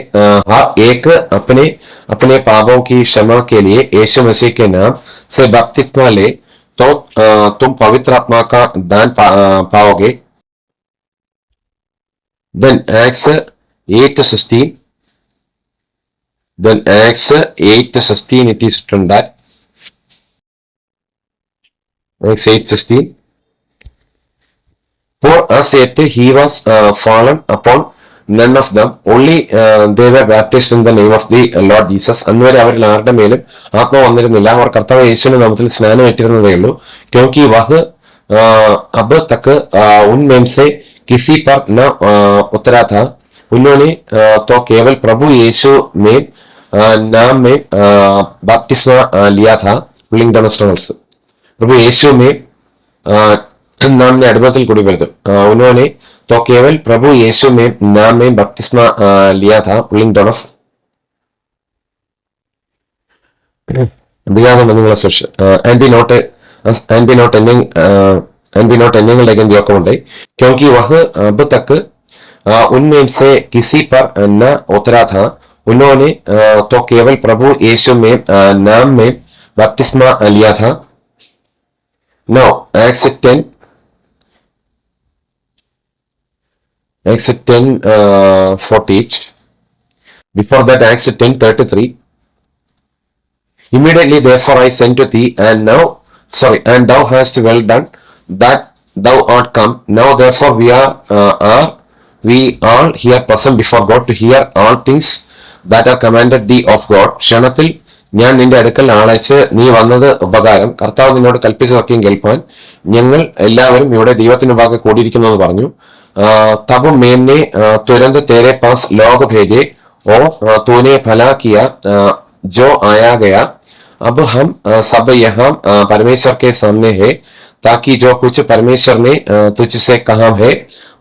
एक अपने पापों की क्षमा के लिए यीशु मसीह के नाम से बपतिस्मा ले, तो तुम पवित्र आत्मा का दान पाओगे. Then Acts 8:16. Then Acts 8:16 it is written that Acts 8:16. For as yet he was fallen upon none of them, only they were baptized in the name of the Lord Jesus. അന്നുവരെ അവരിൽ ആരുടെ മേലും ആത്മാവ് വന്നിരുന്നില്ല, അവർ കർത്താവ് യേശുവിന്റെ നാമത്തിൽ സ്നാനം ഏറ്റിരുന്നതേ ഉള്ളൂ. क्योंकि वह अब तक उनमें से किसी पर न उतरा था. उन्होंने तो केवल प्रभु यीशु में नाम में बपतिस्मा लिया था. Pulling down stones. प्रभु यीशु में नाम ने अड़बത്തിൽ കൂടി വരുന്നു. उन्होंने तो केवल प्रभु यीशु में नाम में बपतिस्मा लिया था. Pulling down of began of the social and be not entangled against the account. क्योंकि वह अब तक उनमें से किसी पर न उतरा था. उन्होंने तो केवल प्रभु यीशु में नाम में बपतिस्मा लिया था. Now Acts 10:40. Before that Acts 10:33. Immediately therefore I sent to thee, and thou hast well done that thou art come. Now therefore we all here present before God to hear all things that are commanded thee of God. ക്ഷണത്തിൽ ഞാൻ നിന്റെ അടുക്കൽ ആളയച്ച് നീ വന്നത് ഉപകാരം. കർത്താവ് നിന്നോട് കൽപ്പിച്ചതൊക്കെയും കേൾപ്പാൻ ഞങ്ങൾ എല്ലാവരും ഇവിടെ ദൈവത്തിന് മുമ്പാകെ കൂടിയിരിക്കുന്നു എന്ന് പറഞ്ഞു. तब मैंने तुरंत तेरे पास लोग भेजे और तूने भला किया जो आया गया. अब हम सब यहाँ परमेश्वर के सामने है, ताकि जो कुछ परमेश्वर ने तुझसे कहा है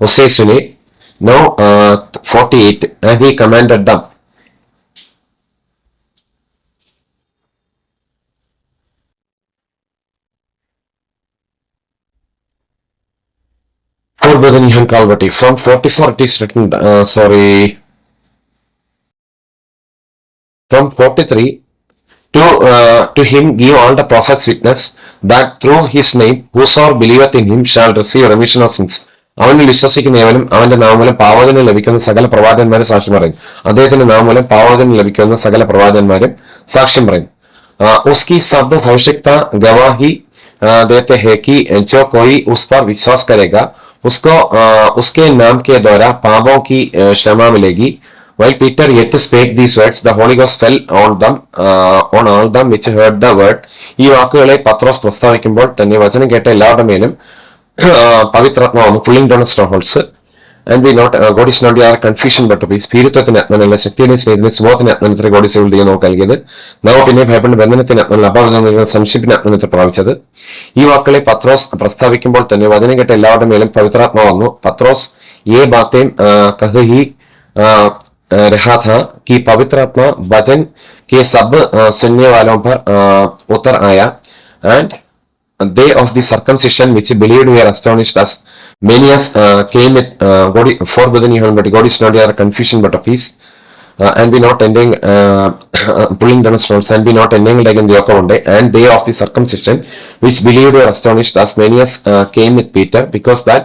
उसे सुने. Now 48. And he commanded them. For Brethren, you have Calvary. From 44 it is written, from 43. To him give all the prophets witness that through his name whosoever believeth in him shall receive remission of sins. അവനിൽ വിശ്വസിക്കുന്നവനും അവന്റെ നാമൂലം പാവകന് ലഭിക്കുന്ന സകല പ്രവാചകന്മാരും സാക്ഷ്യം പറയും. അദ്ദേഹത്തിന്റെ നാമൂലം പാവകന് ലഭിക്കുന്ന സകല പ്രവാചകന്മാരും സാക്ഷ്യം പറയും. उसकी सब भविष्यता गवाही देते हैं कि जो कोई उस पर विश्वास करेगा उसके नाम के द्वारा पापों की क्षमा मिलेगी. While Peter yet spake these words, the Holy Ghost fell on them, on all them which heard the word. ഈ വാക്കുകളെ പത്രോസ് പ്രസ്താവിക്കുമ്പോൾ തന്നെ വചനം കേട്ട എല്ലാവരുടെ മേലും പവിത്രാത്മാവ് pulling down strongholds. And we not God is not your confusion but to be സ്പിരിത്വത്തിന് ആത്മനല്ല ശക്തിയുടെ സ്നേഹത്തിന് സുബോധത്തിന് ആത്മനത്തിൽ ഗോഡ് ഇസ് ഏബിൾ നമുക്ക് നൽകിയത്. നാം പിന്നെ ഭയപ്പെട്ട് ബന്ധനത്തിന് ആത്മനല്ല അപകടം സംശയത്തിന് ആത്മനത്തിൽ പ്രാപിച്ചത്. ഈ വാക്കുകളെ പത്രോസ് പ്രസ്താവിക്കുമ്പോൾ തന്നെ വചനം കേട്ട എല്ലാവരുടെ മേലും പവിത്രാത്മാവ് വന്നു. പത്രോസ് ये बातें कह ही रहा था कि पवित्र आत्मा वचन के सब सुनने वालों पर उतर आया. And they of the circumcision which believed were astonished as many as came with God forbidden evil, but God is not your confusion but of peace. And be not ending pulling down stones and be not ending like in the Yokamunde. And they of the circumcision which believed were astonished as many as came with Peter, because that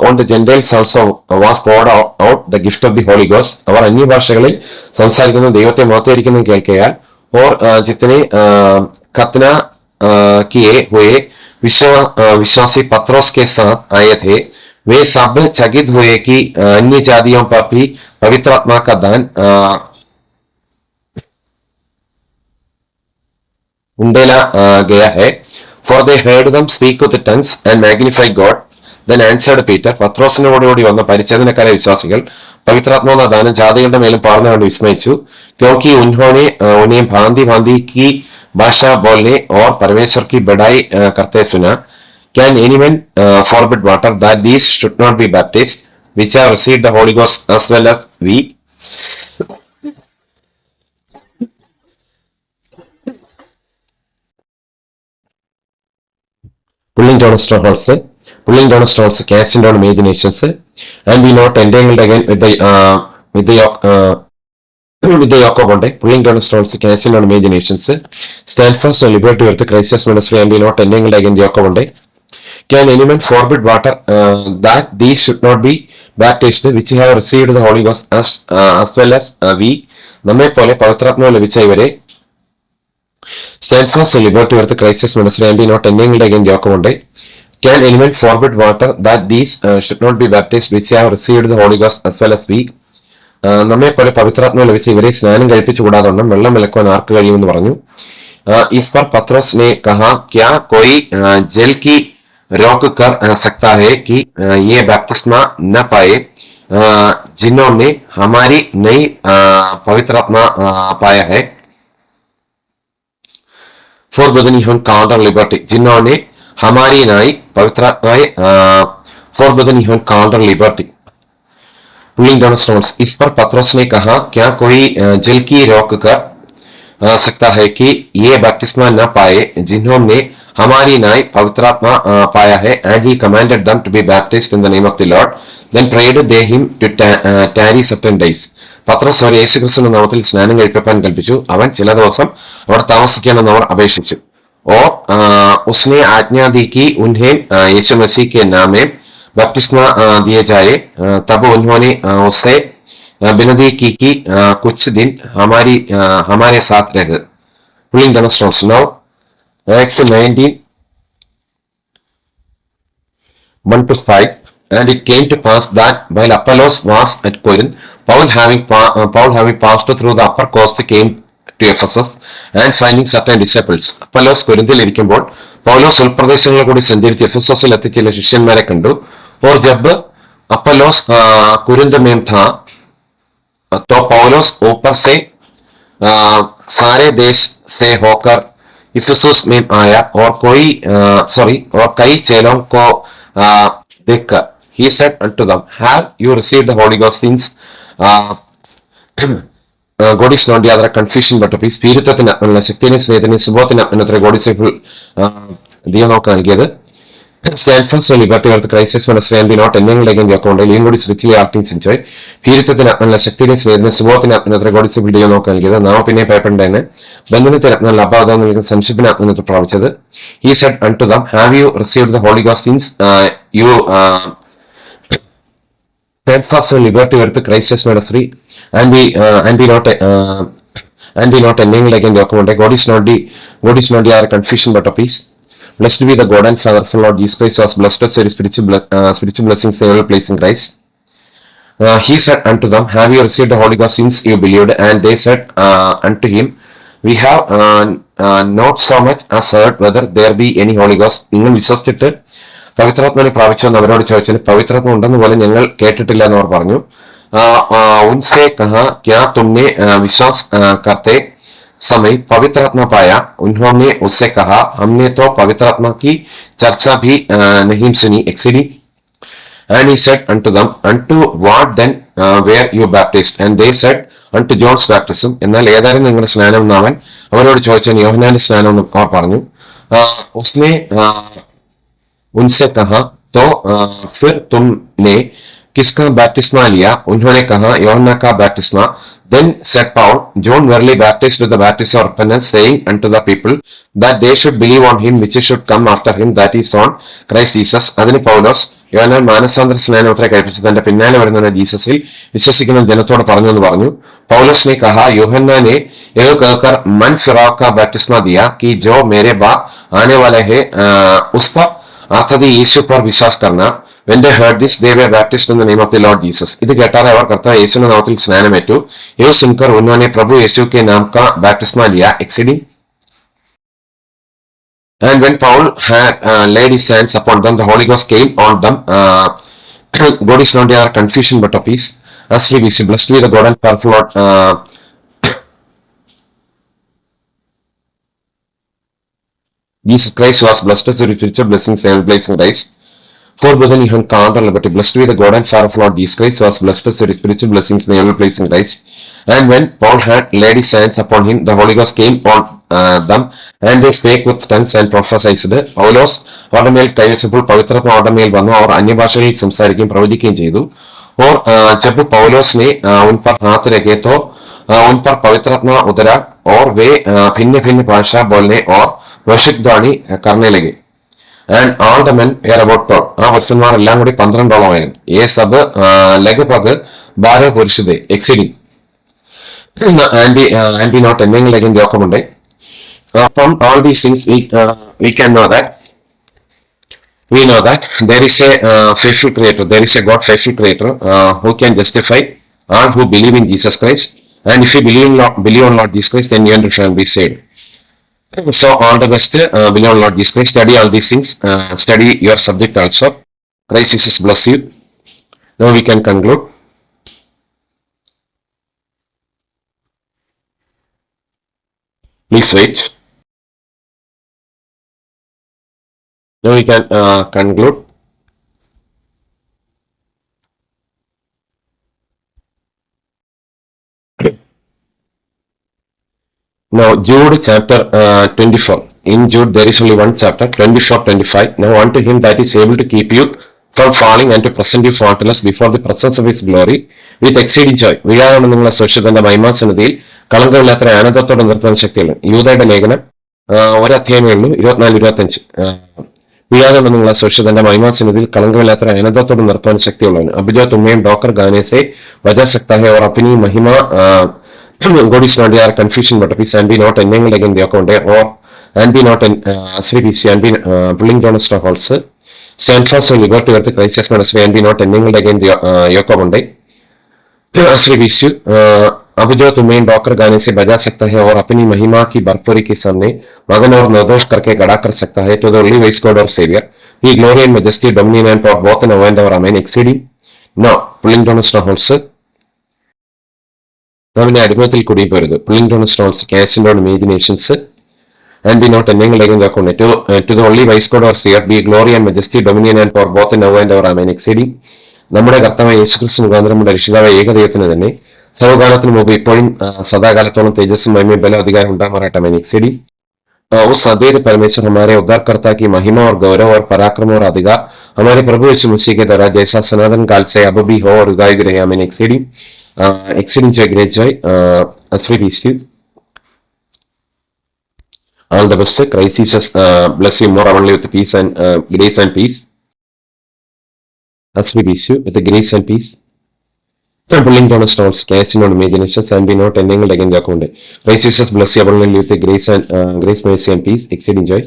on the Gentiles also was poured out the gift of the Holy Ghost. അവർ അന്യഭാഷകളിൽ സംസാരിക്കുന്ന ദൈവത്തെ മഹത്വീകരിക്കുന്ന കേൾക്കയാൽ और जितने खतना किए हुए विश्वासी पत्रोस के साथ आए थे वे सब चकित हुए कि अन्य जातियों पर भी पवित्र आत्मा का दान उंडेला गया है. For they heard them speak with the tongues and magnify God. Then answered Peter, പത്രോസിനോടുകൂടി വന്ന പരിച്ഛേദനക്കാരെ വിശ്വാസികൾ പവിത്രാത്മാവെന്ന ദാനം ജാതികളുടെ മേലും പാർന്നുകൊണ്ട് വിസ്മയിച്ചു. क्योंकि उन्हें भांति भांति की भाषा बोलने और परमेश्वर की बड़ाई करते सुना. Can anyone forbid water that these should not be baptized which have received the Holy Ghost as well as we? Pulling down strongholds, pulling down stones, casting down imaginations, and be not entangled again with the yoke of bondage. Pulling down stones, casting down imaginations, stand fast and liberty with the Christ's ministry, and be not entangled again the yoke of bondage. Can any man forbid water that these should not be baptized which have received the Holy Ghost as well as we? നമ്മെ പോലെ പവിത്രാത്മാവ് ലഭിച്ച ഇവരെ stand fast and liberty with the Christ's ministry, and be not entangled again the yoke of bondage. Can anyone forbid water that these should not be baptized which have received the Holy Ghost as well as we? നമ്മെ പോലെ പവിത്രാത്മാവ് ലഭിച്ച ഇവരെ സ്നാനം കഴിപ്പിച്ചു കൂടാതെ വെള്ളം വിലക്കുവാൻ ആർക്ക് കഴിയുമെന്ന് പറഞ്ഞു. इस पर पत्रोस ने कहा, क्या कोई जल की रोक कर सकता है कि ये बपतिस्मा न पाए जिन्होंने हमारी नई पवित्र आत्मा पाया है. forbidden even counter liberty, जिन्होंने हमारी नई पवित्र आत्माएं forbidden even counter liberty. Pulling down stones. इस पर पत्रोस ने कहा, क्या कोई जल की रोक कर सकता है कि ये बपतिस्मा न पाए जिन्होंने हमारी नई पवित्र आत्मा पाया है. And he commanded them to be baptized in the name of the Lord. Then prayed they him to tarry certain days. പത്രോസ് അവർ യേശുക്രിസ്തുവിന്റെ നാമത്തിൽ സ്നാനം കഴിപ്പിക്കാൻ കൽപ്പിച്ചു. അവൻ ചില ദിവസം അവിടെ താമസിക്കണമെന്ന് അവർ അപേക്ഷിച്ചു. और उसने आज्ञा दी कि उन्हें यीशु मसीह के नाम में बपतिस्मा दिए जाए. तब उन्होंने उससे विनती की कि कुछ दिन हमारे साथ रह. Pulling down stones. Now Acts 19:1-5. And it came to pass that while Apollos was at Corinth, Paul having passed through the upper coast came to Ephesus, and finding certain disciples. Apollos കൊരിന്തിൽ ഇരിക്കുമ്പോൾ പൗലോസ് ഉൾപ്രദേശങ്ങളിൽ കൂടി സഞ്ചരിച്ച് എഫെസോസിൽ എത്തി ചില ശിഷ്യന്മാരെ കണ്ടു. और जब Apollos Corinth में था तो पौलोस ऊपर से सारे देश से होकर इफिसुस में आया और कई चेलों को देखकर he said unto them, have you received the Holy Ghost since God is not the other confusion but of his സ്പിരിത്വത്തിന് ആത്മനല്ല ശക്തിനെ സ്നേഹത്തിന് സുബോധത്തിന് ആത്മനത്ര God is able ദൈവം നമുക്ക് നൽകിയത്. Stand first and liberty with Christ's ministry, and be not entangled again the account. Living God is richly acting in joy. ഭീരുത്വത്തിന് ആത്മനല്ല ശക്തിനെ സ്നേഹത്തിന് സുബോധത്തിന് ആത്മനത്ര God is able ദൈവം നമുക്ക് നൽകിയത്. നാം പിന്നെ ഭയപ്പെടേണ്ടതിന് ബന്ധനത്തിന് ആത്മനല്ല അപാകതം നൽകുന്ന സംശയത്തിന് ആത്മനത്ര പ്രാപിച്ചത്. He said unto them, have you received the Holy Ghost since you stand fast and liberty with Christ's ministry, and be not entangled again the account. God is not the other confusion but of peace. Blessed be the God and Father of Lord Jesus Christ, was blessed us with spiritual blessings in every place in Christ. He said unto them, have you received the Holy Ghost since you believed? And they said unto him, we have not so much as heard whether there be any Holy Ghost. നിങ്ങൾ വിശ്വസിച്ചിട്ട് പവിത്രാത്മാവിനെ പ്രാപിച്ചു എന്ന് അവരോട് ചോദിച്ചതിന് പവിത്രാത്മ ഉണ്ടെന്ന് പോലെ ഞങ്ങൾ കേട്ടിട്ടില്ല എന്ന് അവർ പറഞ്ഞു. उनसे कहा क्या तुमने विश्वास करते समय पवित्र आत्मा पाया? उन्होंने उससे कहा हमने तो पवित्र आत्मा की चर्चा भी नहीं सुनी. Exceeding. And he said unto them, unto what then were you baptized? And they said, unto John's baptism. എന്നാൽ ഏതായാലും നിങ്ങളുടെ സ്നാനം എന്ന് അവൻ അവരോട് ചോദിച്ചാൽ യോഹന്നാന്റെ സ്നാനം എന്ന് അവർ പറഞ്ഞു. उसने उनसे कहा तो फिर तुमने किसका बैप्टिस्मा लिया? उन्होंने कहा योहन्ना का बैप्टिस्मा. Then said Paul, John verily baptized with the baptism of repentance, saying unto the people that they should believe on him which should come after him, that is on Christ Jesus. അതിന് പൗലോസ് യോഹന്നാൻ മാനസാന്തര സ്നാനോത്തരെ കഴിപ്പിച്ച് തന്റെ പിന്നാലെ വരുന്ന ജീസസിൽ വിശ്വസിക്കുന്ന ജനത്തോട് പറഞ്ഞു എന്ന് പറഞ്ഞു. पौलुस ने कहा यूहन्ना ने यह कहकर मन फिराव का बैप्टिस्मा दिया कि जो मेरे बाद आने वाले है उस पर अर्थात यीशु पर विश्वास करना. When they heard this, they were baptized in the name of the Lord Jesus. ഇത് കേട്ടാൽ അവർ കർത്താവ് യേശുവിന്റെ നാമത്തിൽ സ്നാനമേറ്റു. ये सुनकर उन्होंने प्रभु यीशु के नाम का बैप्टिस्मा लिया. Exceeding. And when Paul had laid his hands upon them, the Holy Ghost came on them. God is not their confusion but of peace. As we see, blessed be the God and powerful Lord. Jesus Christ was blessed us with spiritual blessings and blessing Christ. For within him count all liberty. Blessed be the God and Father of Lord Jesus Christ, was blessed us with spiritual blessings in every place in Christ. And when Paul had laid his hands upon him, the Holy Ghost came on them, and they spake with tongues and prophesied. പൗലോസ് അവരുടെ മേൽ കൈവച്ചപ്പോൾ പവിത്രാത്മ അവരുടെ മേൽ വന്നു, അവർ അന്യഭാഷകളിൽ സംസാരിക്കുകയും പ്രവചിക്കുകയും ചെയ്തു. और जब पौलुस ने उन पर हाथ रखे तो उन पर पवित्र आत्मा उतरा और वे भिन्न भिन्न भाषा बोलने और भविष्यवाणी करने लगे. And all the men were about 12. ആ പുരുഷന്മാരെല്ലാം കൂടി 12ഓളമായിരുന്നു. ये सब लगभग 12 पुरुष थे. Exceeding. And be not എന്തെങ്കിലും ജോക്കമുണ്ട്. From all these things we can know that there is a faithful creator, there is a God faithful creator who can justify all who believe in Jesus Christ. And if you believe on Lord Jesus Christ, then you shall be saved. So all the best, believe on Lord Jesus Christ, study all these things, study your subject also. Christ Jesus bless you. Now we can conclude. Please wait. Now we can conclude. Now Jude chapter 24. In Jude there is only one chapter, 24-25. Now unto him that is able to keep you from falling and to present you faultless before the presence of his glory with exceeding joy. വീഴാതെ നിങ്ങളെ സുരക്ഷിതന്റെ മഹിമാസനതയിൽ കളങ്കമില്ലാത്ത ആനന്ദത്തോടെ നിർത്താൻ ശക്തിയുള്ളൂ. യൂദയുടെ ലേഖനം ഒരധ്യായമേ ഉള്ളൂ, 24-25. വീഴാതെ നിങ്ങളെ സുരക്ഷിതന്റെ മഹിമാസനതയിൽ കളങ്കമില്ലാത്ത ആനന്ദത്തോടെ നിർത്താൻ ശക്തിയുള്ളവന്. अभिजो तुम्हें Docker गाने से बजा सकता है और अपनी महिमा God is not their confusion but peace. And be not entangled again the account or and be not and be pulling down strongholds. Stand fast and liberty with the Christ as and be not entangled again the yoke of one day. अब जो तुम्हें doctor गाने से बजा सकता है और अपनी महिमा की भरपूरी के सामने मगन और निर्दोष करके खड़ा कर सकता है. To the only wise God or Savior, He glory and majesty, dominion and power both now and ever. Amen. Exceeding. Now pulling down strongholds. നാം അടിമത്തിൽ കൂടി പോരുത്. pulling down strongholds, casting down imaginations, and be not entangled again the account. To the only wise God or Savior, be glory and majesty, dominion and power both now and ever. Amen. Exceeding. നമ്മുടെ കർത്താവായ യേശുക്രിസ്തു മുഖാന്തരം നമ്മുടെ രക്ഷിതാവായ ഏകദൈവത്തിന് തന്നെ സർവകാലത്തിന് മുമ്പ് ഇപ്പോഴും सदाकालത്തോളം तेजस्वी महिमा बल अधिकार ഉണ്ടാമാറാട്ടെ. Amen. Exceeding. उस अद्वैत परमेश्वर हमारे उद्धारकर्ता की महिमा और गौरव और पराक्रम और अधिकार हमारे प्रभु यीशु मसीह के द्वारा जैसा सनातन काल से अब भी हो और उदाय भी रहे. Amen. Exceeding. Exceeding joy, great joy, as we receive. All the best. Christ Jesus bless you more abundantly with peace and grace and peace. As we receive with the grace and peace. Pulling down stones, casting on imaginations, and be not entangled again the account. Christ Jesus bless you abundantly with the grace and grace, mercy and peace. Exceeding joy.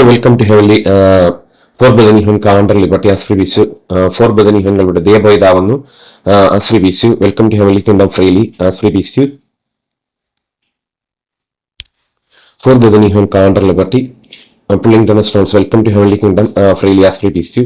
welcome to heavenly for Bethany Hun calendar liberty as free visu for Bethany Hun കളുടെ ദേവബോധാവുന്നു as free visu welcome to heavenly kingdom freely as free visu for Bethany Hun calendar liberty pulling down the stones welcome to heavenly kingdom freely as free visu